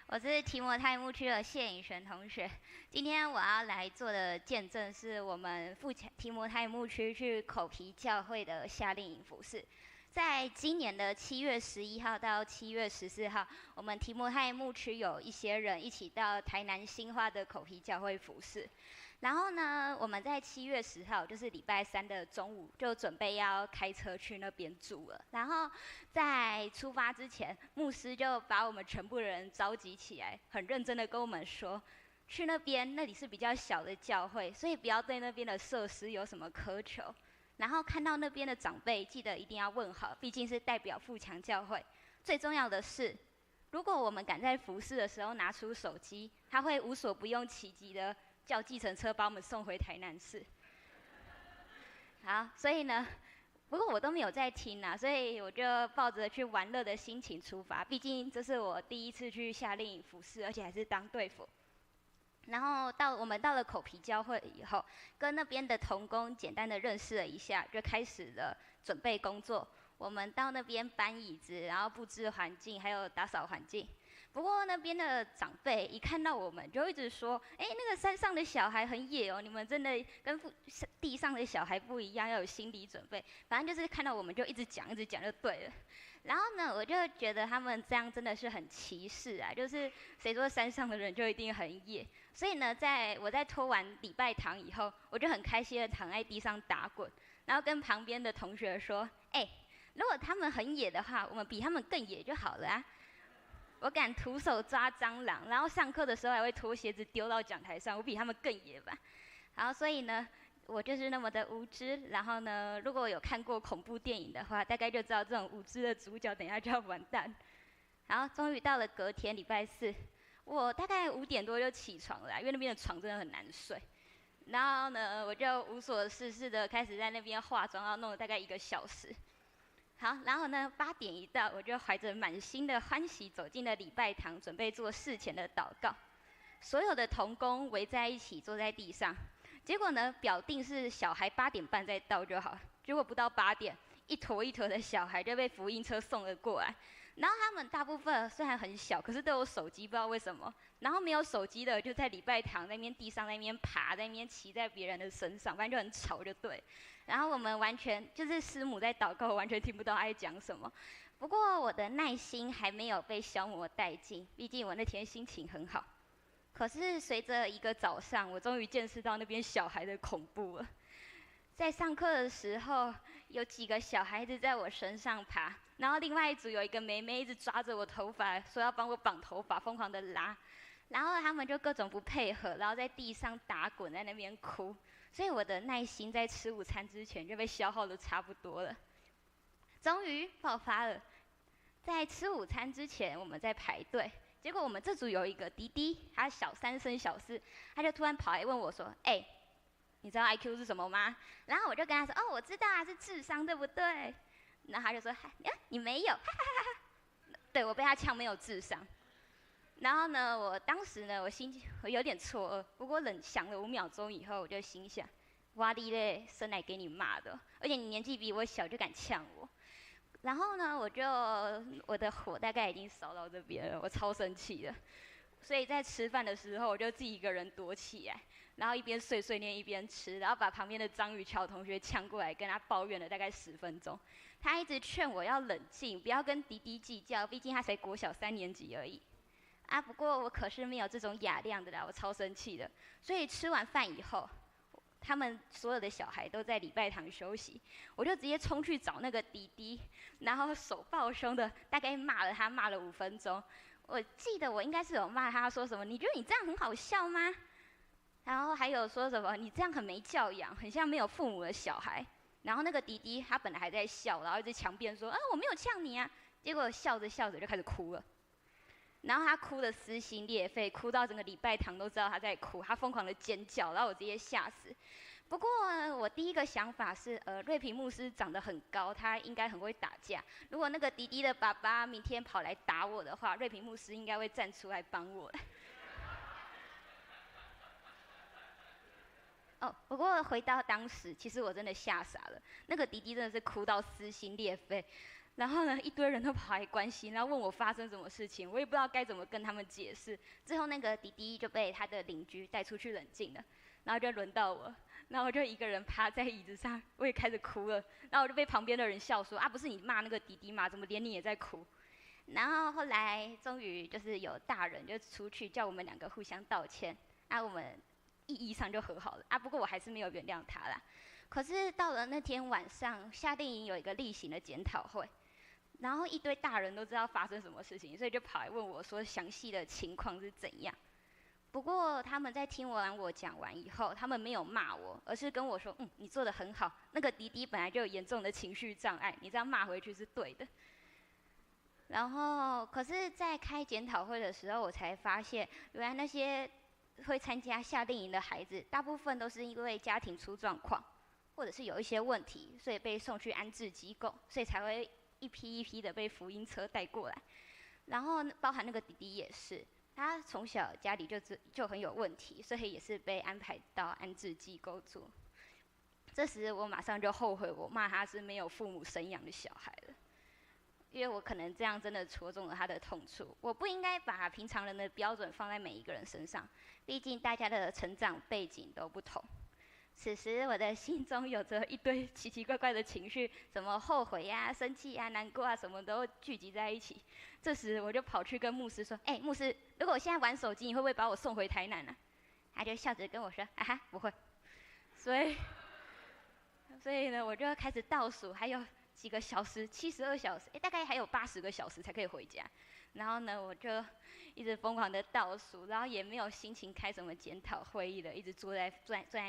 我是提摩太牧区的谢颖璇同学。今天我要来做的见证是我们提摩太牧区去口皮教会的夏令营服事。在今年的7月11号到7月14号，我们提摩太牧区有一些人一起到台南新化的口皮教会服事。然后呢，我们在7月10号，就是礼拜3的中午，就准备要开车去那边住了。然后在出发之前，牧师就把我们全部人召集起来，很认真的跟我们说，去那边那里是比较小的教会，所以不要对那边的设施有什么苛求。然后看到那边的长辈，记得一定要问好，毕竟是代表富强教会。最重要的是，如果我们赶在服事的时候拿出手机，他会无所不用其极的叫计程车把我们送回台南市。好，所以呢，不过我都没有在听啊，所以我就抱着去玩乐的心情出发。毕竟这是我第一次去夏令营服事，而且还是当队服。然后我们到了口皮教会以后，跟那边的同工简单的认识了一下，就开始了准备工作。我们到那边搬椅子，然后布置环境，还有打扫环境。不过那边的长辈一看到我们，就一直说：“哎，那个山上的小孩很野哦，你们真的跟地上的小孩不一样，要有心理准备。”反正就是看到我们就一直讲就对了。然后呢，我就觉得他们这样真的是很歧视啊！就是谁说山上的人就一定很野？所以呢，我在拖完礼拜堂以后，我就很开心的躺在地上打滚，然后跟旁边的同学说：“哎，如果他们很野的话，我们比他们更野就好了啊！”我敢徒手抓蟑螂，然后上课的时候还会脱鞋子丢到讲台上，我比他们更野吧。然后所以呢，我就是那么的无知。然后呢，如果有看过恐怖电影的话，大概就知道这种无知的主角等一下就要完蛋。然后终于到了隔天礼拜4，我大概5点多就起床了，因为那边的床真的很难睡。然后呢，我就无所事事的开始在那边化妆，然后弄了大概1个小时。好，然后呢，8点一到，我就怀着满心的欢喜走进了礼拜堂，准备做事前的祷告。所有的同工围在一起，坐在地上。结果呢，表定是小孩8点半再到就好，结果不到8点，一坨一坨的小孩就被福音车送了过来。然后他们大部分虽然很小，可是都有手机，不知道为什么。然后没有手机的就在礼拜堂那边地上那边爬，在那边骑在别人的身上，反正就很吵就对。然后我们完全就是师母在祷告，我完全听不到她在讲什么。不过我的耐心还没有被消磨殆尽，毕竟我那天心情很好。可是随着一个早上，我终于见识到那边小孩的恐怖了。在上课的时候，有几个小孩子在我身上爬，然后另外一组有一个妹妹一直抓着我头发，说要帮我绑头发，疯狂的拉。然后他们就各种不配合，然后在地上打滚，在那边哭。所以我的耐心在吃午餐之前就被消耗得差不多了。终于爆发了，在吃午餐之前，我们在排队，结果我们这组有一个弟弟，他小3升小4，他就突然跑来问我说：“哎，你知道 IQ 是什么吗？”然后我就跟他说：“哦，我知道啊，是智商，对不对？”然后他就说：“你没有，哈哈哈哈。”对，我被他呛没有智商。然后呢，我当时呢，我有点错愕，不过想了5秒钟以后，我就心想：哇哩嘞，生来给你骂的，而且你年纪比我小就敢呛我。然后呢，我的火大概已经烧到这边了，我超生气的。所以在吃饭的时候，我就自己一个人躲起来，然后一边碎碎念一边吃，然后把旁边的张雨乔同学呛过来，跟他抱怨了大概10分钟。他一直劝我要冷静，不要跟弟弟计较，毕竟他才国小3年级而已。啊，不过我可是没有这种雅量的啦，我超生气的。所以吃完饭以后，他们所有的小孩都在礼拜堂休息，我就直接冲去找那个弟弟，然后手抱胸的大概骂了5分钟。我记得我应该是有骂他说什么，你觉得你这样很好笑吗？然后还有说什么，你这样很没教养，很像没有父母的小孩。然后那个弟弟他本来还在笑，然后一直强辩说，我没有呛你啊。结果笑着笑着就开始哭了，然后他哭得撕心裂肺，哭到整个礼拜堂都知道他在哭，他疯狂的尖叫，然后我直接吓死。不过我第一个想法是，瑞平牧师长得很高，他应该很会打架。如果那个弟弟的爸爸明天跑来打我的话，瑞平牧师应该会站出来帮我的。不过回到当时，其实我真的吓傻了。那个弟弟真的是哭到撕心裂肺，然后呢，一堆人都跑来关心，然后问我发生什么事情，我也不知道该怎么跟他们解释。最后那个弟弟就被他的邻居带出去冷静了，然后就轮到我。然后我就一个人趴在椅子上，我也开始哭了。然后我就被旁边的人笑说：“不是你骂那个弟弟吗？怎么连你也在哭？”然后后来终于就是有大人就出去叫我们2个互相道歉，我们意义上就和好了。不过我还是没有原谅他啦。可是到了那天晚上，夏令营有一个例行的检讨会，然后一堆大人都知道发生什么事情，所以就跑来问我说详细的情况是怎样。不过他们在听完我讲完以后，他们没有骂我，而是跟我说：“你做得很好。那个弟弟本来就有严重的情绪障碍，你这样骂回去是对的。”然后，可是，在开检讨会的时候，我才发现，原来那些会参加夏令营的孩子，大部分都是因为家庭出状况，或者是有一些问题，所以被送去安置机构，所以才会一批一批的被福音车带过来。然后，包含那个弟弟也是。他从小家里就很有问题，所以也是被安排到安置机构住。这时我马上就后悔，我骂他是没有父母生养的小孩了，因为我可能这样真的戳中了他的痛处。我不应该把平常人的标准放在每一个人身上，毕竟大家的成长背景都不同。此时我的心中有着一堆奇奇怪怪的情绪，什么后悔呀、生气呀、难过啊，什么都聚集在一起。这时我就跑去跟牧师说：“牧师，如果我现在玩手机，你会不会把我送回台南啊？”他就笑着跟我说：“不会。”所以呢，我就开始倒数，还有几个小时，72小时，大概还有80个小时才可以回家。然后呢，我就一直疯狂的倒数，然后也没有心情开什么检讨会议了，一直坐在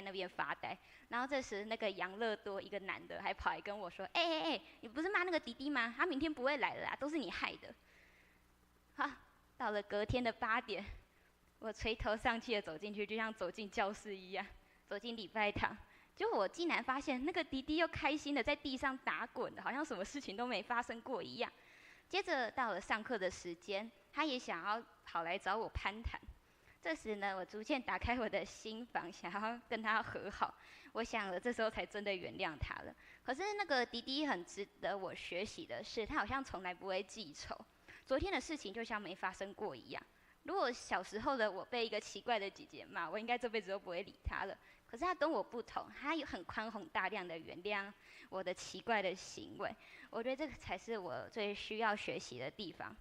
那边发呆。然后这时那个杨乐多一个男的还跑来跟我说：“你不是骂那个弟弟吗？他明天不会来了啦，都是你害的。”到了隔天的8点，我垂头丧气的走进去，就像走进教室一样，走进礼拜堂。结果我竟然发现那个弟弟又开心的在地上打滚，好像什么事情都没发生过一样。接着到了上课的时间，他也想要跑来找我攀谈。这时呢，我逐渐打开我的心房，想要跟他和好。我想了，这时候才真的原谅他了。可是那个弟弟很值得我学习的是，他好像从来不会记仇，昨天的事情就像没发生过一样。如果小时候的我被一个奇怪的姐姐骂，我应该这辈子都不会理她了。可是她跟我不同，她有很宽宏大量的原谅我的奇怪的行为。我觉得这个才是我最需要学习的地方。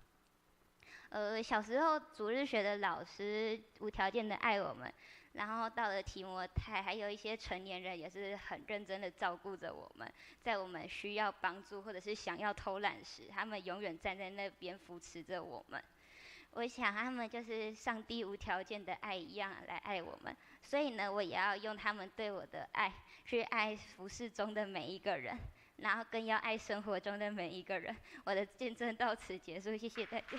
小时候主日学的老师无条件的爱我们，然后到了提摩太，还有一些成年人也是很认真的照顾着我们，在我们需要帮助或者是想要偷懒时，他们永远站在那边扶持着我们。我想他们就是上帝无条件的爱一样来爱我们，所以呢，我也要用他们对我的爱去爱服侍中的每一个人。然后更要爱生活中的每一个人。我的见证到此结束，谢谢大家。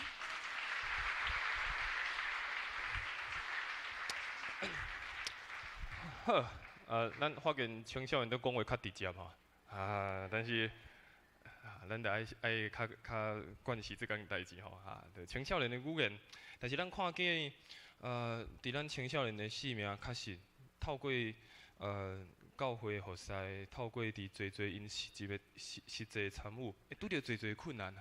好，咱发现青少年都讲话较直接吼，但是咱得爱较惯习即件代志吼，就青少年的语言，但是咱看见伫咱青少年的生命，确实透过教会服侍，透过伫侪因实际的参与，会拄着侪困难，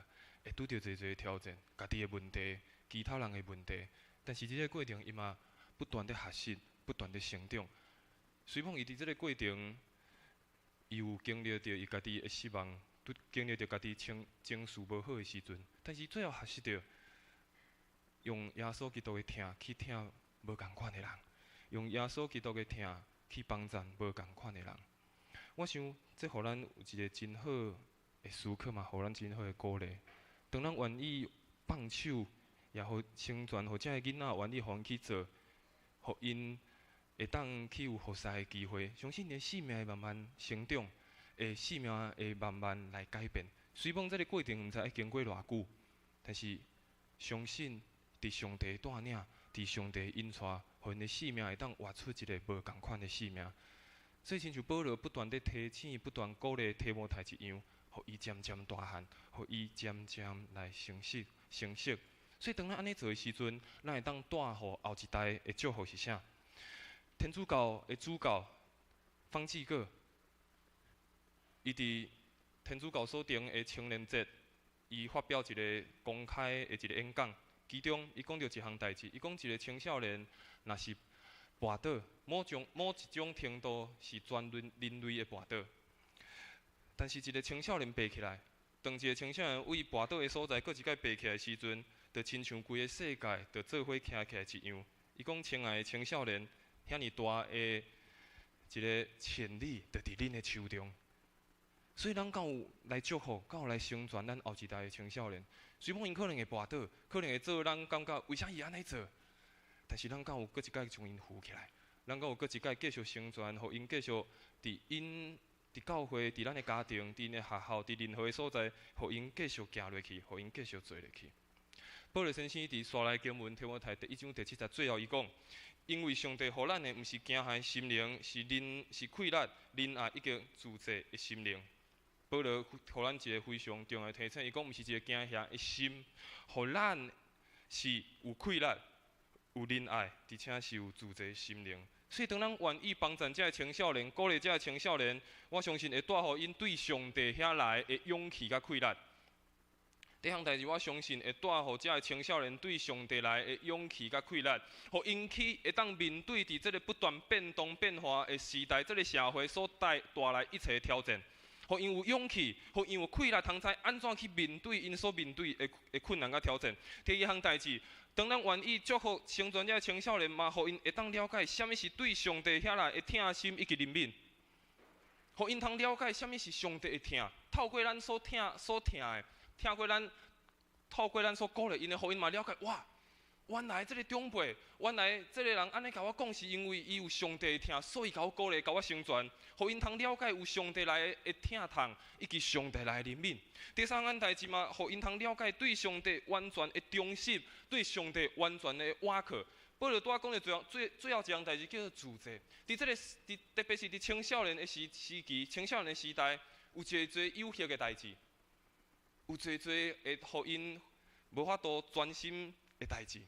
会拄着侪挑战，家己的问题，其他人的问题，但是即个过程伊嘛不断的学习，不断的成长。随碰伊伫即个过程，伊有经历着伊家己的失望，经历着家己情绪无好的时阵，但是最后学习着用耶稣基督的疼去疼无共款的人，用耶稣基督的疼去帮助无共款的人。我想这互咱有一个真好的思考嘛，互咱真好的鼓励。当咱愿意放手，也互成全，互遮个囡仔愿意互因去做，互因会当去有服侍的机会，相信你的生命会慢慢成长，生命会慢慢来改变。虽讲这个过程毋知要经过偌久，但是相信伫上帝带领，伫上帝引带，互因的生命会当活出一个无共款的生命。所以，亲像保罗不断地提醒、不断鼓励提摩太一样，互伊渐渐大汉，互伊渐渐来成熟。所以，当咱安尼做的时阵，咱会当带互后一代的祝福是啥？天主教的主教方济各，伊伫天主教所定的青年节，伊发表一个公开的一个演讲，其中伊讲到一项代志，伊讲一个青少年若是跋倒，某一种程度是全人类的跋倒，但是一个青少年爬起来，当一个青少年为跋倒的所在，搁一摆爬起来的时阵，就亲像规个世界就做伙徛起来一样。伊讲，亲爱的青少年。遐尼大的一个潜力，就伫恁的手中。所以，咱敢有来祝福，敢有来成全咱后一代的青少年。虽讲因可能会跋倒，可能会做咱感觉为啥伊安尼做，但是咱敢有搁一摆将因扶起来，咱敢有搁一摆继续成全，互因继续伫教会、伫咱的家庭、伫因的学校、伫任何的所在，互因继续行落去，互因继续做落去。保罗先生伫刷来经文提摩太第1章第7节最后伊讲。因为上帝予咱的毋是惊骇心灵，是快乐、仁爱以及自制的心灵。保罗予咱一个非常重要的提醒，伊讲毋是一个惊吓的心，予咱是有快乐、有仁爱，而且是有自制的心灵。所以，当咱愿意帮助这个青少年、鼓励这个青少年，我相信会带予因对上帝遐来的勇气甲快乐。这项代志，我相信会带予这个青少年对上帝来的勇气甲快乐，互因去会当面对伫这个不断变动变化的时代，这个社会所带来一切挑战，互因有勇气，互因有快乐，通知安怎去面对因所面对的困难甲挑战。第一项代志，当咱愿意祝福成全这个青少年嘛，互因会当了解什么是对上帝遐来的疼心以及怜悯，互因通了解什么是上帝的疼，透过咱所疼的。透过咱所鼓励因的，互因嘛了解哇，原来这个长辈，原来这个人安尼甲我讲，是因为伊有上帝的疼，所以甲我鼓励，甲我成全，互因通了解有上帝来的疼痛，以及上帝来的怜悯。第三项代志嘛，互因通了解对上帝完全的忠心，对上帝完全的倚靠。保罗拄仔讲的最后一项代志叫做自制。伫这个特别是伫青少年的时期，青少年的时代，有侪有益的代志。有侪会互因无法度专心的代志，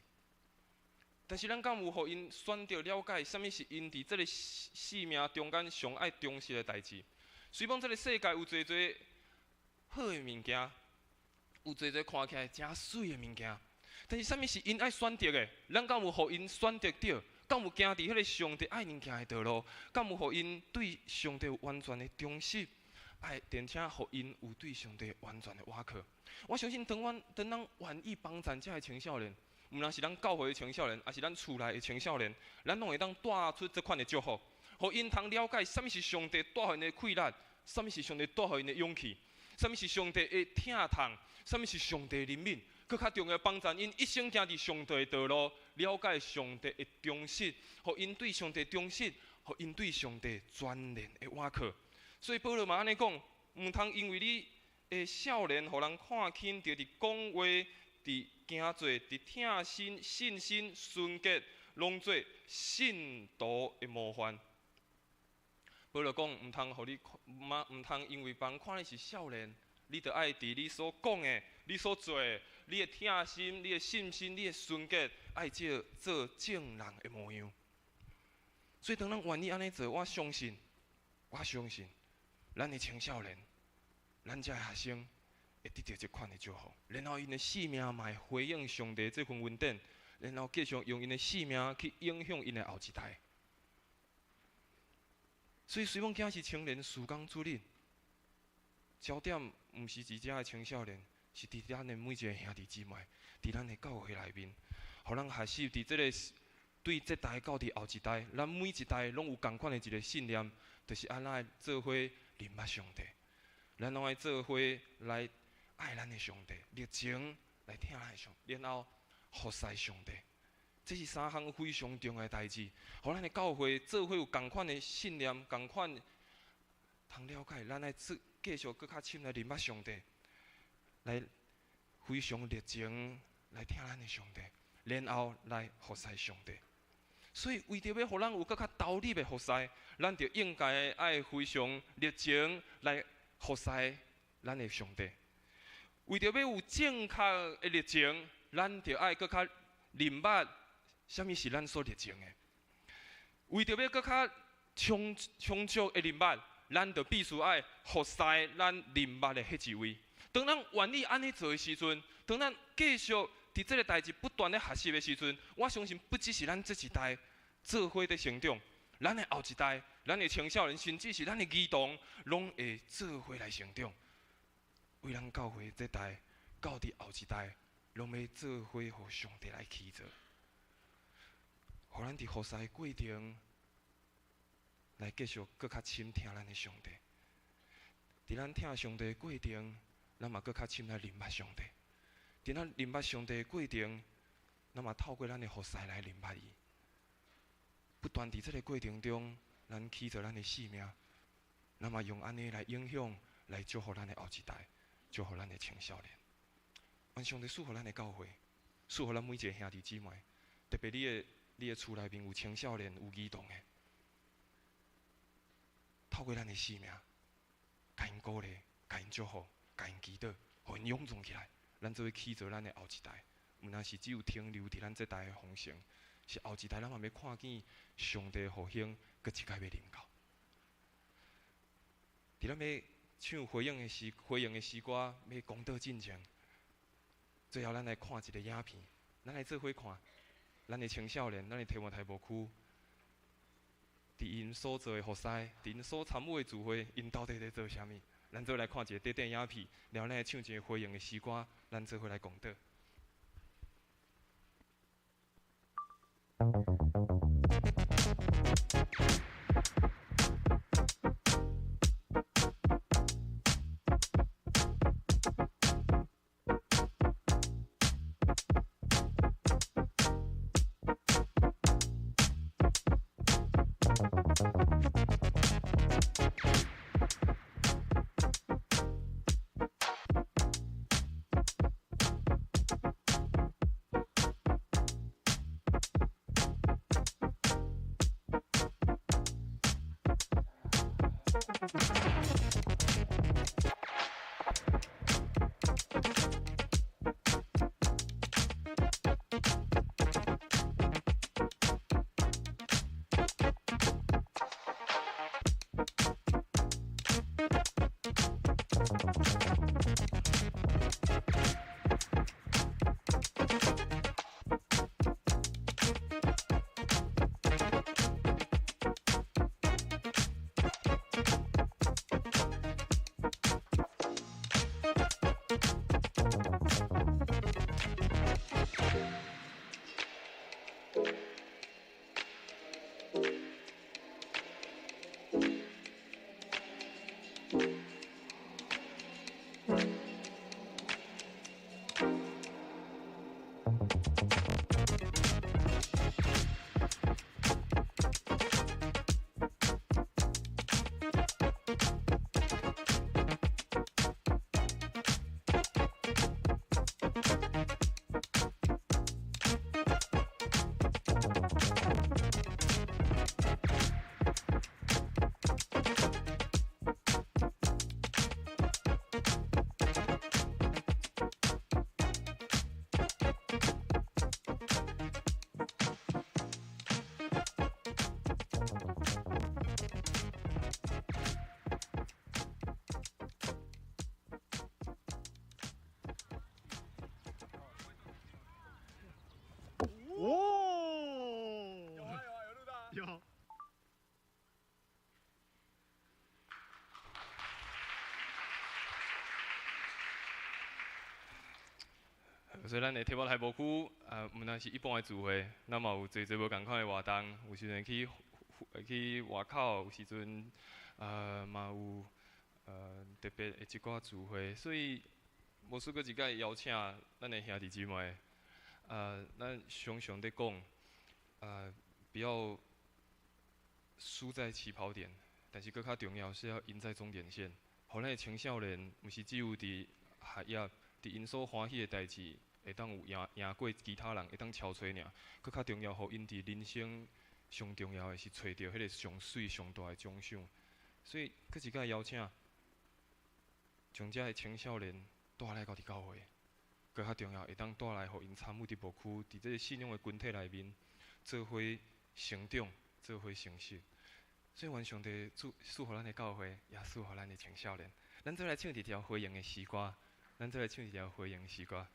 但是咱敢有互因选择了解什么是因伫这个生命中间上爱重视的代志？虽讲这个世界有侪好的物件，有侪看起来真水的物件，但是什么是因爱选择的？咱敢有互因选择到？敢有行伫迄个上帝爱人行的道路？敢有互因对上帝有完全的忠心？爱，并且互因有对上帝完全的倚靠。我相信，当咱愿意帮助这个青少年，毋论是咱教会的青少年，还是咱厝内的青少年，咱拢会当带出这款的祝福，互因通了解什么是上帝带予因的快乐，什么是上帝带予因的勇气，什么是上帝的疼痛，什么是上帝的怜悯。更较重要，帮助因一生行伫上帝的道路，了解上帝的忠心，互因对上帝忠心，互因对上帝全然的倚靠。所以保罗嘛安尼讲，毋通因为你的少年，互人看轻，着伫讲话、伫行做、伫听信心、纯洁，拢做信徒的模范。保罗讲，毋通互你毋通因为别人看你是少年，你着爱伫你所讲的、你所做的、你的听心、你的信心、你的纯洁，爱做正人的模样。所以当咱愿意安尼做，我相信，咱的青少年，咱遮学生会得到这款的祝福，然后因的性命嘛会回应上帝这份恩典，然后继续用因的性命去影响因的后一代。所以，虽讲囝是青年，事工主任，焦点毋是伫遮的青少年，是伫咱的每一个兄弟姊妹，伫咱的教会内面，互咱学习伫这个对这代到伫后一代，咱每一代拢有共款的一个信念，就是安怎做伙认捌上帝，咱拢爱做伙来爱咱的上帝，热情来听咱的上帝，然后服侍上帝。这是三项非常重要的代志，互咱的教会做伙有共款的信念，共款通了解，咱来继续搁较深来认捌上帝，来非常热情来听咱的上帝，然后来服侍上帝。所以为着要互咱有搁较投入的服侍，咱就应该爱非常热情来服侍咱的上帝。为着要有正确的热情，咱就爱搁较认捌。什么是咱所热情的？为着要搁较充足的认捌，咱就必须爱服侍咱认捌的迄一位。当咱愿意安尼做的时阵，当咱继续伫这个代志不断的学习的时阵，我相信不只是咱这一代做伙的成长，咱的后一代、咱的青少年，甚至是咱的儿童，拢会做伙来成长。为咱教会这代到伫后一代，拢要做伙互上帝来起造。互咱伫服侍的过程，来继续搁较深听咱的上帝。伫咱听上帝的过程，咱嘛搁较深来认捌上帝。伫咱认捌上帝的过程，咱嘛透过咱的服侍来认捌伊。不断伫这个过程中，咱起造咱的性命，咱嘛用安尼来影响，来祝福咱的后一代，祝福咱的青少年。愿上帝赐福咱的教会，赐福咱每一个兄弟姊妹，特别你的厝内面有青少年、有儿童的，透过咱的性命，甲因鼓励、甲因祝福、甲因祈祷，互因勇壮起来，咱做起造咱的后一代。毋但是只有停留伫咱这代的丰盛，是后一代咱嘛要看见上帝的复兴，搁一摆要临到。伫咱要唱回应的诗歌，要讲道进前，最后咱来看一个影片，咱来做伙看。咱的青少年，咱的提摩太牧区，伫因所做的服侍，伫因所参与的聚会，因到底在做啥物？咱做来看一个短短影片，然后咱来唱一个回应的诗歌，咱做伙来讲道。所以咱的天幕台幕区毋但是一般的聚会，咱嘛有侪无共款的活动，有时阵去外口，有时阵嘛有特别的一寡聚会，所以无输过一届邀请咱的兄弟姊妹，咱常常在讲，不要输在起跑点，但是更较重要是要赢在终点线。互咱的青少年，毋是只有伫学业、伫因所欢喜的代志，会当有赢过其他人，会当超出尔。更较重要，互因伫人生上重要的是找到迄个上水、上大的奖赏。所以，搁一届邀请，将遮的青少年带来到伫教会，更较重要会当带来，互因参与伫牧区，伫这个信仰的群体内面，做伙成长，做伙成熟。所以，愿上帝赐予咱的教会，也赐予咱的青少年。咱再来唱一条回应的诗歌，咱再来唱一条回应的诗歌。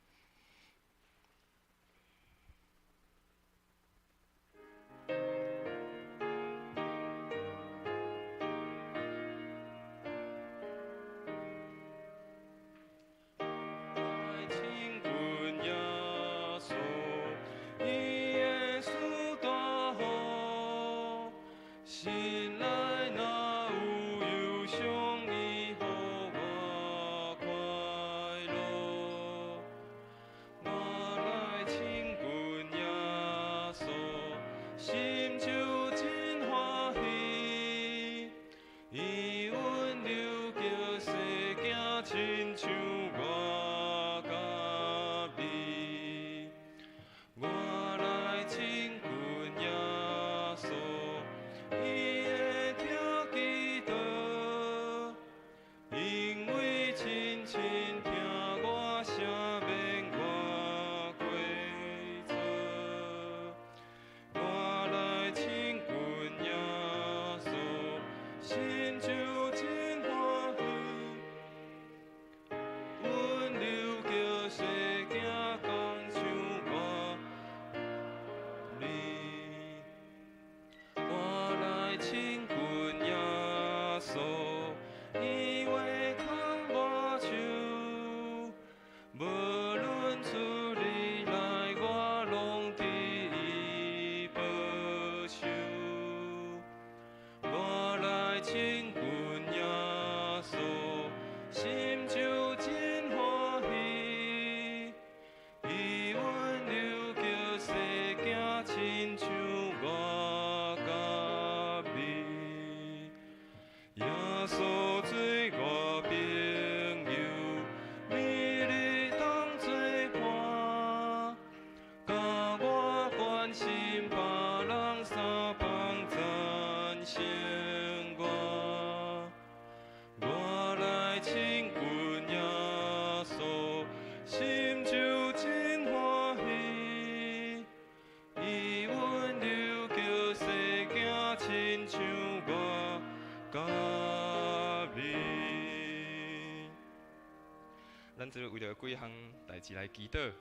咱即为着几项代志来祈祷，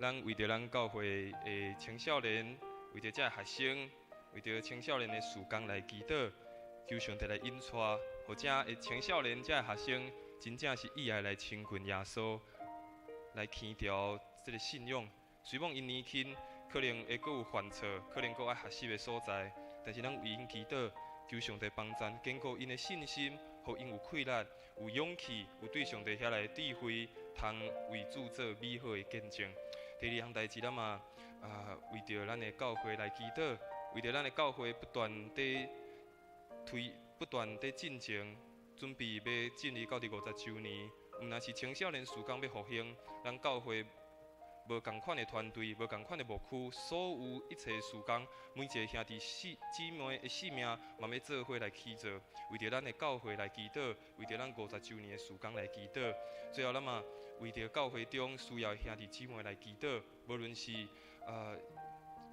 咱为着咱教会的青少年，为着遮学生，为着青少年的事工来祈祷，求上帝来引带，或者的青少年、遮学生真正是意爱来亲近耶稣，来牵调这个信仰。虽望因年轻，可能会阁有犯错，可能阁爱学习的所在，但是咱为因祈祷，求上帝帮助，坚固因的信心，互因有气力、有勇气、有对上帝遐来智慧。通为主做美好的见证。第二项代志，咱嘛为着咱的教会来祈祷，为着咱的教会不断地进前，准备要进入到第50周年。毋但是青少年事工要复兴，咱教会无共款的团队，无共款的牧区，所有一切事工，每一个兄弟姊妹的性命，嘛要做伙来起做，为着咱的教会来祈祷，为着咱50周年的事工来祈祷。最后，咱嘛为着教会中需要兄弟姊妹来祈祷，无论是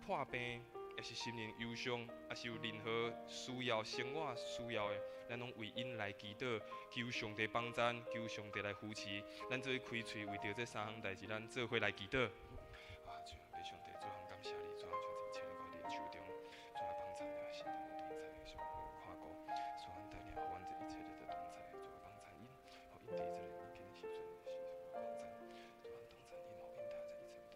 破病，也是心灵忧伤，也是有任何需要生活需要的，咱拢为因来祈祷，求上帝帮咱，求上帝来扶持。咱做开喙，为着这三项代志，咱做伙来祈祷。主啊，上帝，主行感谢你，主啊，将一切交伫手中，主啊，帮助了现在的同在，上好看顾，主啊，带领我这一切的同在，主啊，帮助因，互因伫这个年轻时阵是帮助，主啊，帮助因，互因他这一切。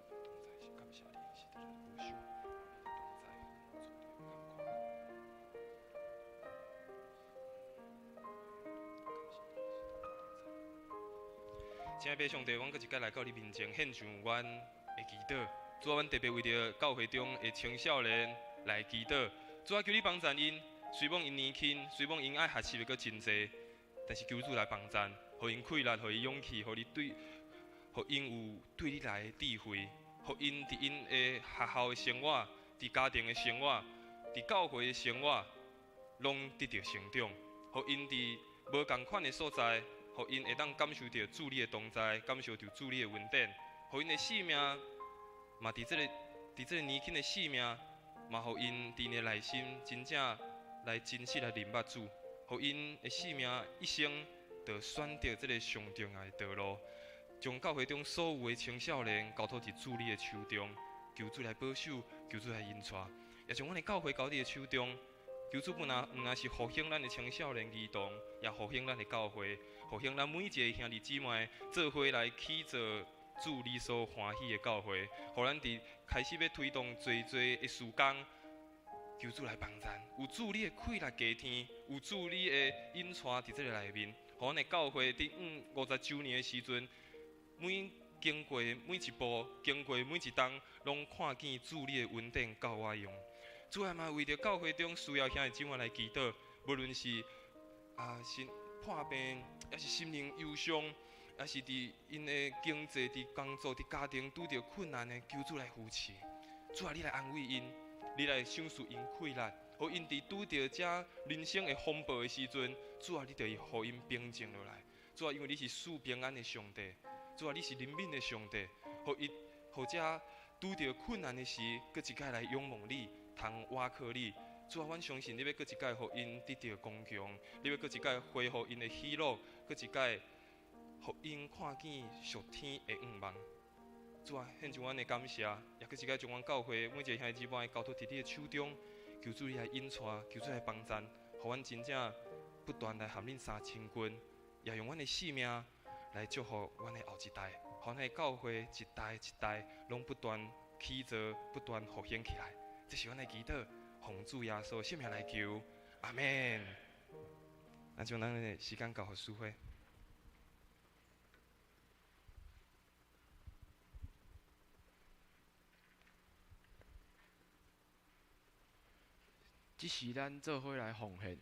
请爱上帝，阮搁一摆来到你面前献上阮的祈祷。主啊，阮特别为着教会中的青少年来祈祷。主啊，求你帮助因，虽望因年轻，虽望因爱学习的搁真济，但是求主来帮助，互因气力，互因勇气，互因有对你来的智慧，互因伫因的学校的生活，伫家庭的生活，伫教会的生活，拢得到成长。互因伫无共款的所在，互因会当感受到主你的同在，感受到主你的恩典，互因的性命嘛伫这个年轻的性命，嘛互因伫因的内心真正来真实来认捌主，互因的性命一生就选择这个上重要的道路。将教会中所有的青少年交托伫主你的手中，求主来保守，求主来引带，也将阮的教会交伫手中。求主不但是复兴咱的青少年儿童，也复兴咱的教会，复兴咱每一个兄弟姊妹做伙来起造主你所欢喜的教会，互咱伫开始要推动侪的事工，求主来帮助，有主你的气力加添，有主你的引带伫这个内面，互阮的教会伫50周年的时阵。经过每一步，经过每一冬，拢看见主你的恩典够我用。主啊嘛，为着教会中需要兄弟姊妹来祈祷，无论是破病，也是心灵忧伤，也是伫因的经济、伫工作、伫家庭拄着困难的，求主来扶持。主啊，你来安慰因，你来赏赐因气力，互因伫拄着这人生的风暴的时阵，主啊，你就互因平静落来。主啊，因为你是赐平安的上帝。主啊，你是怜悯的上帝，或者拄着困难的时，搁一摆来仰望你，通倚靠你。主啊，阮相信你要搁一摆，互因得到刚强，你要搁一摆恢复因的喜乐，搁一摆，互因看见属天的愿望。主啊，献上阮的感谢，也搁一摆将阮教会每一个兄弟姊妹交托伫你的手中，求主你来引带，求主来帮助，互阮真正不断来含恁3000军，也用阮的性命。来祝福阮的后一代，互咱的教会一代一代拢不断起造，不断复兴起来。这是阮的祈祷，奉主耶稣圣名来求，阿门。咱将咱的时间交予师会。即是咱做伙来奉献。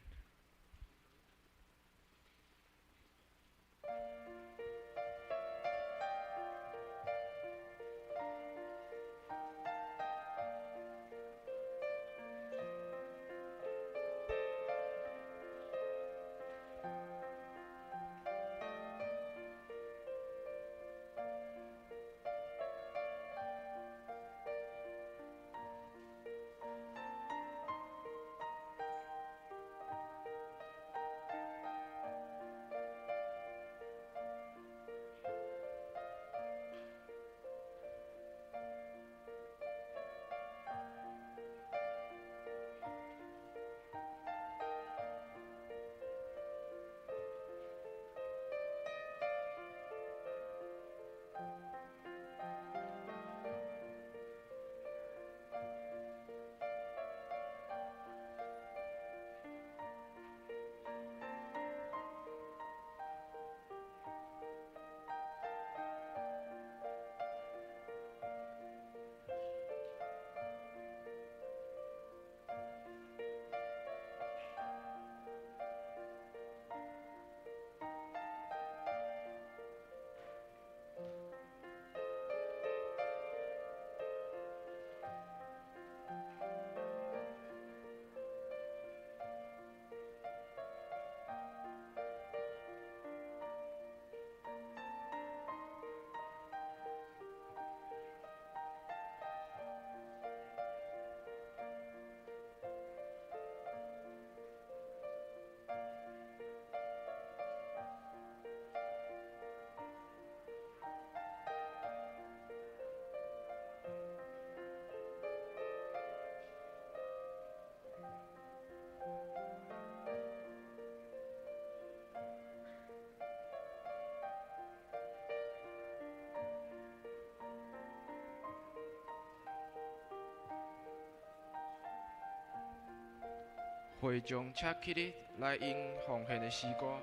会众请起立，来应奉献的诗歌。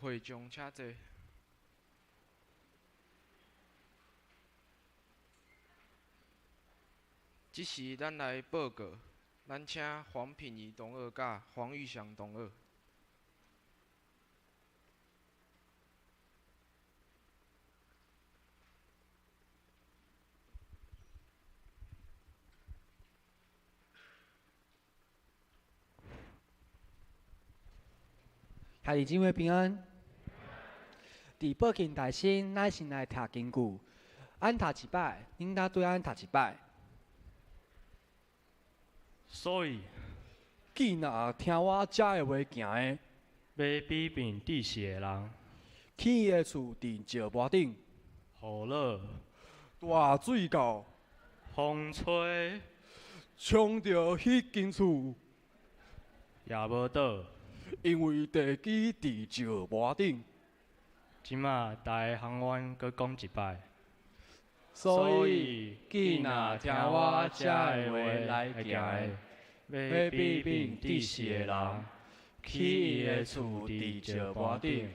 会众车济。即时咱来报告，咱请黄品仪同学甲黄玉祥同学。兄弟姊妹平安。伫报警台先，咱先来读经句，俺读一摆，恁搭对俺读一摆。所以，既若听我遮的话行的，要批评地势的人，去伊的厝伫石坡顶，雨落，大水到，风吹，冲着迄间厝，也无倒。因为地基伫石坡顶。即马大个行员搁讲一摆。所以，既若听我遮的话来行的，要批评地势的人，去伊的厝伫石坡顶，雨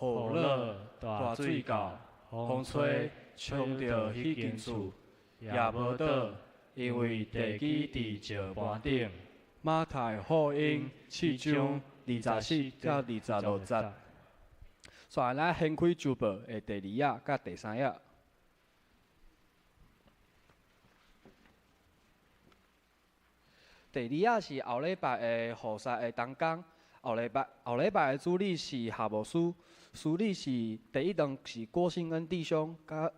落大水到，风吹冲着迄间厝，也无倒，因为地基伫石坡顶。马太福音7章24到26节。所以咱掀开周报的第2页甲第3页。第2页是后礼拜的护撒的同工，后礼拜的主理是夏无书，书理是第一堂是郭信恩弟兄，甲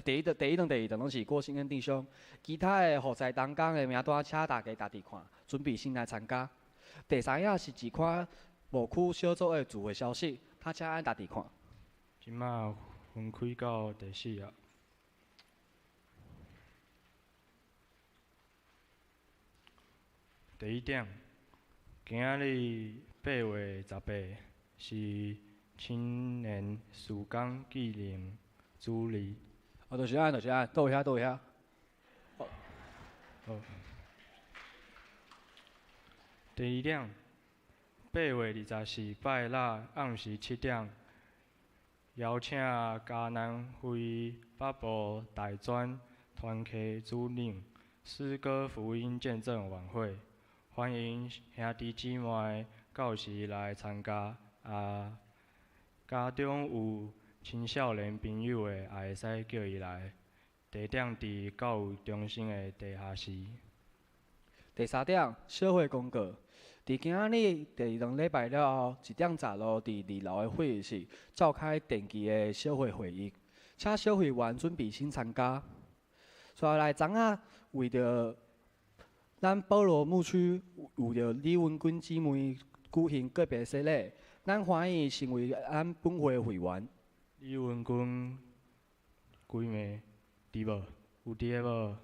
第一堂、第二堂拢是郭信恩弟兄，其他的护撒同工的名单请大家家己看，准备先来参加。第3页是一款牧区小组的聚会消息，他请咱家己看。即马分开到第4页。第1点，今仔日8月18是青年曙光纪念主日。就是安，倒遐。好。第2点，8月24拜六暗时7点，邀请嘉南非北部大专团契主领诗歌福音见证晚会，欢迎兄弟姊妹到时来参加。家中有青少年朋友的，也会使叫伊来。地点伫教育中心的地下室。第3点，小会公告。伫今仔日第2礼拜了后，1点10路伫2楼的会议室召开定期的小会会议，请小会员准备先参加。所来昨仔为着咱保罗牧区为着李文君姊妹举行个别洗礼，咱欢迎成为咱本会的会员。李文君，几暝？伫无？有伫个无？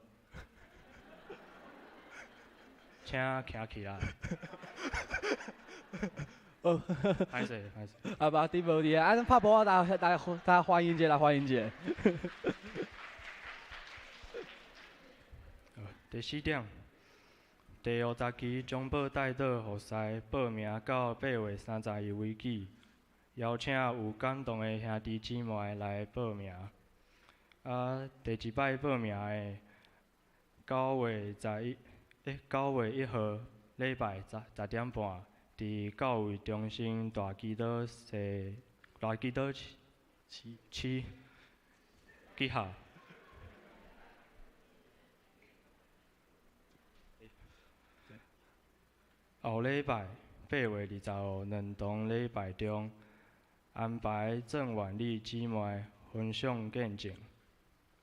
请徛起来。哦，歹势。啊，无伫无伫啊！咱拍波啊，大家欢迎者啦，欢迎者。第4点，第50期中报带导互赛报名到8月31为止，邀请有感动的兄弟姊妹来报名。第1摆报名的9月1号礼拜10点半，伫教育中心大基岛区集合。后礼拜8月20号2堂礼拜中，安排郑婉丽姊妹分享见证。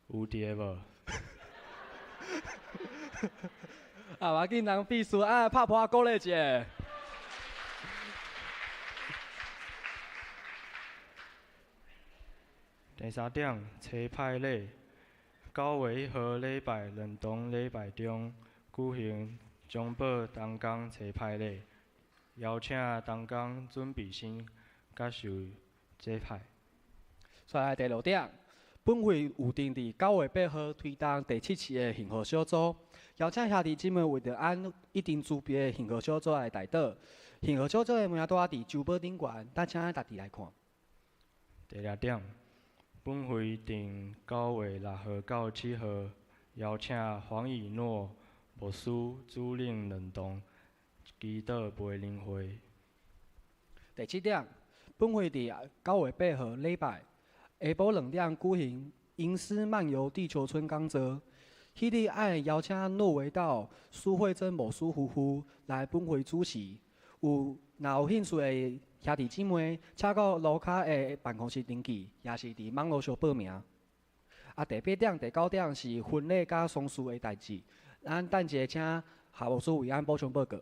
有伫个无？啊，我紧人秘书拍破鼓励者。第3点，车派礼，9月1号礼拜2堂礼拜中举行中报同工车派礼，邀请同工准备先接受这派。再来第6点。本会有定伫9月8号推动第7期的幸福小组，邀请兄弟姊妹为着按一定组别的幸福小组来带导。幸福小组的名单伫周报顶悬，咱请大家来看。第二点，本会定9月6号到7号，邀请黄以诺牧师主领两堂祈祷培灵会。第7点，本会伫9月8号礼拜下晡2点举行吟诗漫游地球村讲座。迄日爱邀请诺维岛苏慧珍牧师夫妇来本会主持。若有兴趣的兄弟姊妹，请到楼骹的办公室登记，也是伫网络上报名。第8点、第9点是婚礼甲丧事的代志，咱等者请夏牧师为咱补充报告。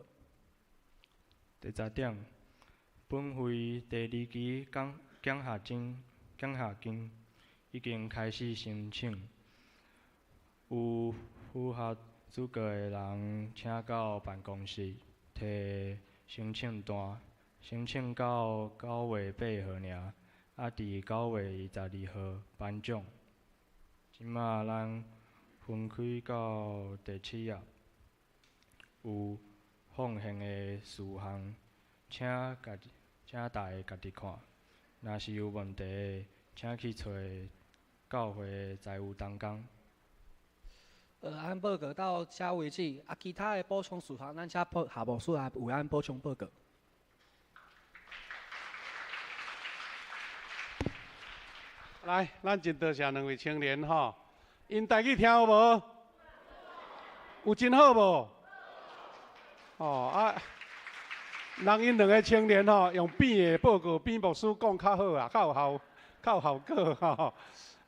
第10点，本会第2期奖学金已经开始申请，有符合资格的人请到办公室摕申请单，申请到9月8号尔，伫9月22号颁奖。即马咱分开到第7页，有奉献的事项，请大家家己看。若是有问题的，请去找教会财务同工。按报告到这为止，其他的补充事项，咱请夏牧师来为咱补充报告。来，咱真多谢2位青年吼，因台语听有无？有真好无？人因2个青年吼，用变的报告比牧师讲较好啊，较有效果吼。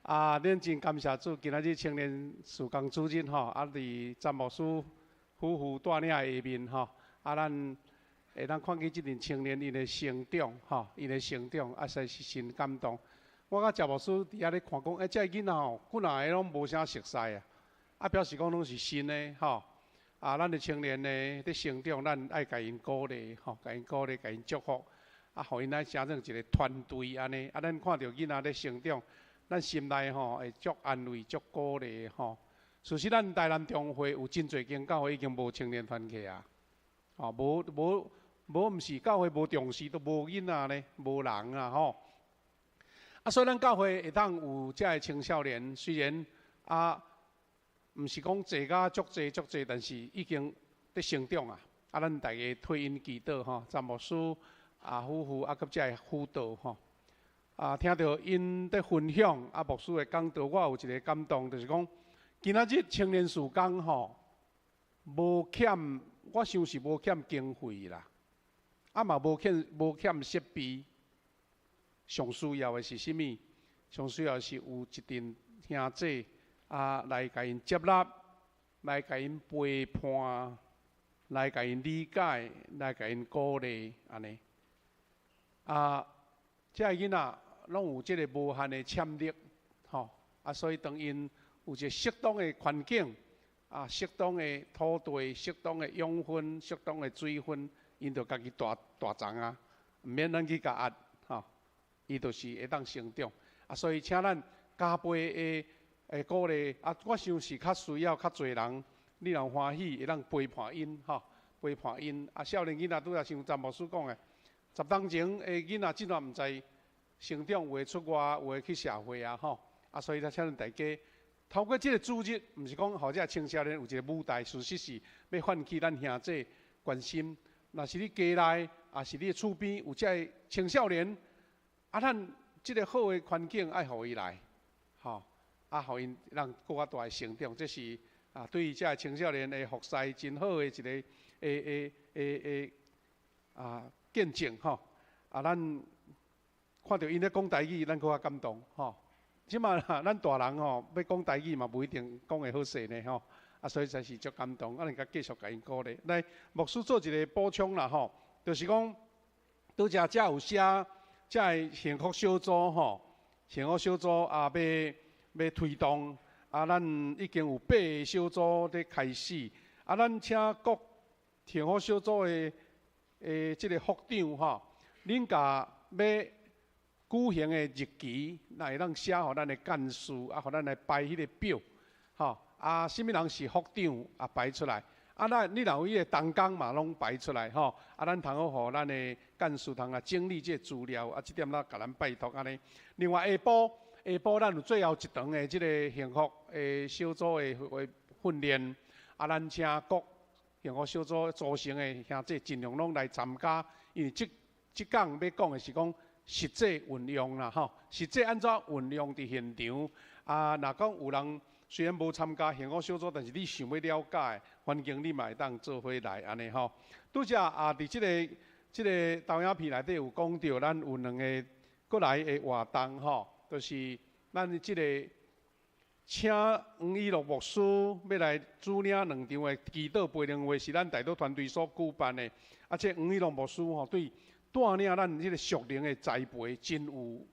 恁真感谢主，今仔日青年事工主任吼，伫詹牧师夫妇带领下面吼，咱会当看见即阵青年因的成长吼，因的成长实在是真感动。我甲詹牧师伫遐咧看讲，这囡仔吼，几若个拢无啥熟悉表示讲拢是新的吼。咱的青年呢，伫成长，咱爱甲因鼓励吼，甲因鼓励，甲因祝福，互因来成成一个团队安尼。咱看到囡仔咧成长，咱心内吼会足安慰、足鼓励吼。事实咱台南中会有真侪间教会已经无青年团契啊，无毋是教会无重视，都无囡仔呢，无人啊吼。所以咱教会会当有遮个青少年，虽然毋是讲济甲足济，但是已经伫成长啊！咱大家替因祈祷吼，詹牧师夫妇甲遮个辅导吼，听到因伫分享牧师的讲道，我有一个感动，就是讲今仔日青年事工吼，无欠，我想是无欠经费啦，嘛无欠设备，上需要的是啥物？上需要是有一群兄弟。来甲因接纳，来甲因陪伴，来甲因理解，来甲因鼓励，安尼。这囡仔拢有即个无限的潜力，吼。所以当因有一个适当的环境，适当的土地，适当的养分，适当的水分，因就家己大长啊，毋免咱去甲压，吼。伊就是会当成长。所以请咱加倍的。鼓励我想是较需要较侪人，你若欢喜会当陪伴因吼，陪伴因。少年囡仔拄则像詹牧师讲的，10当前的囡仔即阵毋知成长有会出外，有会去社会吼。所以请咱大家透过即个主日，毋是讲互遮青少年有一个舞台，事实是要唤起咱兄弟关心。若是你家内，是你的厝边有遮个青少年，咱即个好的环境爱互伊来，吼。互因让更较大的成长，这是对于遮个青少年的服侍真好的一个见证吼。咱看到因咧讲台语，咱更较感动吼。即马咱大人吼要讲台语嘛，不一定讲会好势呢吼。所以才是足感动，咱甲继续甲因鼓励。来，牧师做一个补充啦吼，就是讲拄则有写遮个幸福小组吼，幸福小组要推动，咱已经有8个小组在开始，咱请各幸福小组的即个副长吼，恁甲要举行的日期，那会当写互咱的干事，互咱来排迄个表，吼，啥物人是副长排出来，啊，你若有伊个同工嘛，拢排出来吼。啊，咱通好互咱的干事通整理这资料，啊，这点咱甲咱拜托安尼。另外下晡咱有最后一场的这个幸福的小组的训练，啊，咱请各幸福小组组成的兄弟尽量拢来参加，因为这讲要讲的是讲实际运用啦吼，实际安怎运用伫现场啊？若讲有人虽然无参加幸福小组，但是你想要了解环境，你嘛会当做伙来安尼吼。拄则啊，伫即个投影片内底有讲到，咱有2个过来的活动吼，就是咱即个请黄一乐牧师要来主领2场的祈祷培灵会，是咱大道团队所举办的。啊，这黄一乐牧师吼，对带领咱即个属灵的栽培真有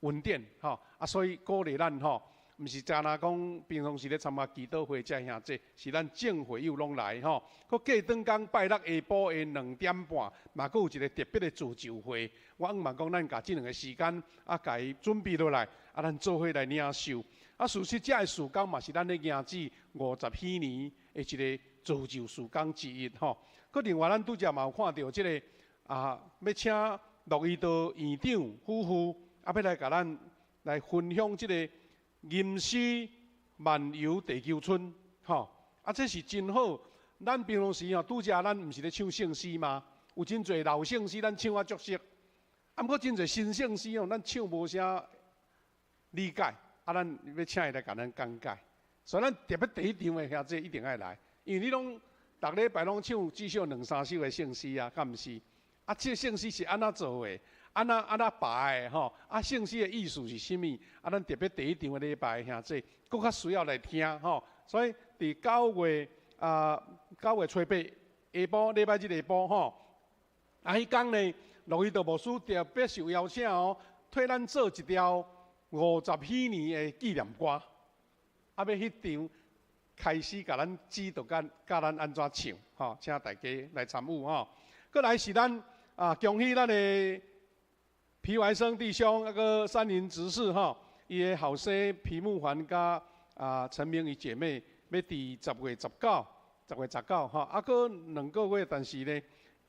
恩典吼，啊，所以鼓励咱吼。毋是只那讲平常时咧参加祈祷会遮兄弟，是咱正会友拢来吼。佮过转工拜六下晡的2点半，嘛佮有一个特别的自救会。我嘛讲咱甲即2个时间啊，甲伊准备落来，啊，咱做伙来领受。啊，事实遮个事工嘛是咱咧迎接50禧年的一个自救事工之一吼。佮另外咱拄则嘛有看到即个啊，要请陆一道院长夫妇啊，要来甲咱来分享即个。吟诗漫游地球村，吼，啊，这是真好。咱平常时吼，拄则咱毋是咧唱圣诗吗？有真侪老圣诗，咱唱啊足熟。啊，毋过真侪新圣诗哦，咱唱无啥理解。啊，咱要请伊来甲咱讲解。所以咱特别第一场的兄弟一定爱来，因为你拢逐礼拜拢唱至少2、3首的圣诗啊，敢毋是？啊，这圣诗是安怎做的？安那排的吼，啊，圣诗的意思是啥物？啊，咱特别第一场的礼拜兄弟，更较需要来听吼。所以伫9月初8下晡礼拜日下晡吼，啊，迄天呢，陆一道牧师特别受邀请哦，替咱做一条50禧年的纪念歌。啊，要迄场开始，甲咱指导教咱安怎唱吼，请大家来参与吼。过来是咱恭喜咱的。皮怀生弟兄，那个三林执事哈，伊的后生皮木环甲陈明仪姐妹，要伫10月19哈，啊，搁2个月，但是呢，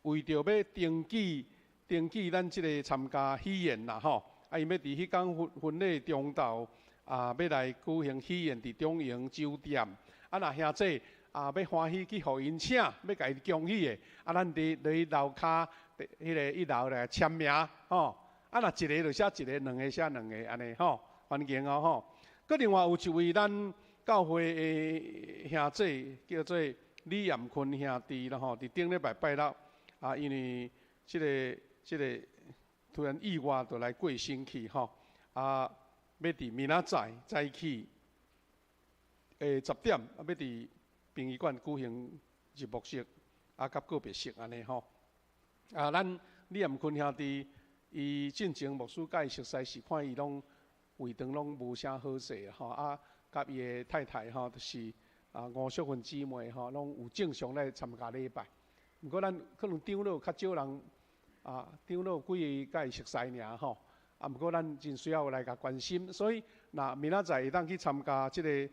为着要登记咱即个参加喜宴啦吼，啊，伊要伫迄天婚礼中昼要来举行喜宴伫中营酒店，啊，若兄弟要欢喜去互因请，要甲伊恭喜的，啊，咱伫楼骹迄个1楼来签名吼。啊，若一个就写一个，2个写2个，安尼吼，欢迎哦吼。佮另外有一位咱教会的兄弟叫做李彦坤兄弟啦吼，伫顶礼拜拜六啊，因为即个突然意外就来过身去吼，啊，要伫明仔载早起10点啊，要伫殡仪馆举行入幕式啊，甲告别式安尼吼。啊，咱李彦坤兄弟。伊进前牧师甲伊熟悉是看伊拢胃肠拢无啥好势吼，啊，甲伊的太太吼，就是吴淑芬姊妹吼，拢有正常来参加礼拜。毋过咱可能长老较少人长老几个甲伊熟悉尔吼，啊，毋过咱真需要来甲关心，所以若明仔载会当去参加即个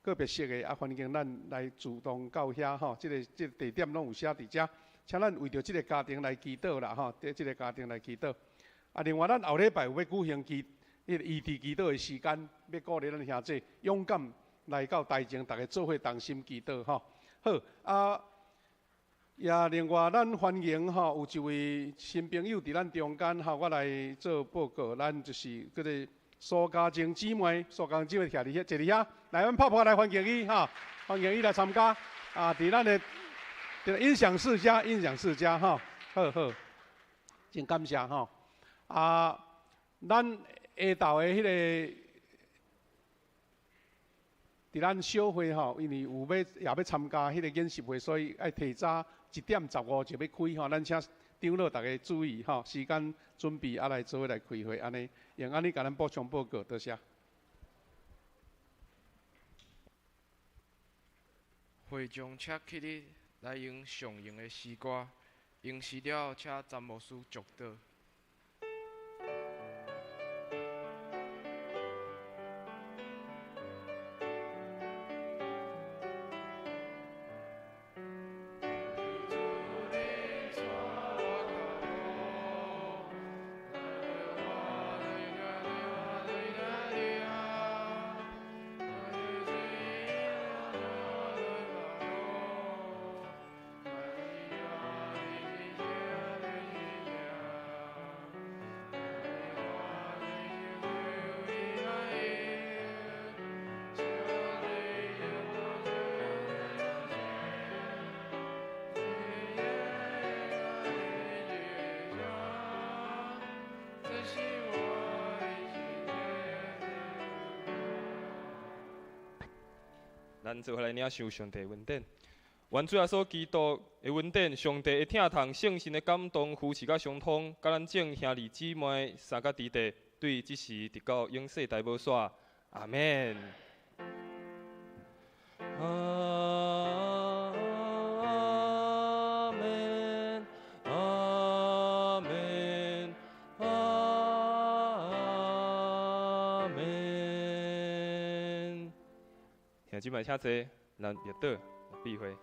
个别式的，啊，欢迎咱来主动到遐吼，即个地点拢有写伫遮，请咱为着即个家庭来祈祷啦吼，即个家庭来祈祷。啊，另外咱后礼拜有要举行异地祈祷的时间，要鼓励咱兄弟勇敢来到台前，大家做伙同心祈祷吼。好啊，也另外咱欢迎吼有一位新朋友伫咱中间吼，我来做报告，咱就是嗰个苏家晶姊妹，苏家晶姊妹徛伫遐，坐伫遐，来，阮拍拍来欢迎伊吼，欢迎伊来参加啊，伫咱的音响世家吼，好，真感谢吼。啊，咱下昼的迄个，伫咱小会吼，因为也要参加迄个演习会，所以爱提早1点15就要开吼。咱请长老大家注意吼，时间准备来做伙来开会，安尼用安尼甲咱补充报告，多谢。会众请起立来用上用的诗歌，用诗了，请詹牧师祝祷。咱做伙来领受上帝的恩典。愿主耶稣基督的恩典，上帝的疼痛、圣神的感动，扶持甲相通，甲咱众兄弟姊妹三甲弟弟，对即时直到永世大无煞。阿门。阿门，阿门，阿门。兄姊妹请坐，咱热岛闭会。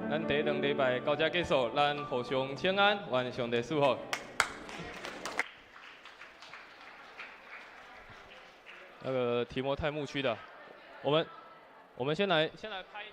咱第2礼拜到这结束，咱互相请安，愿上帝祝福。那个提摩太牧区的，我们先来拍。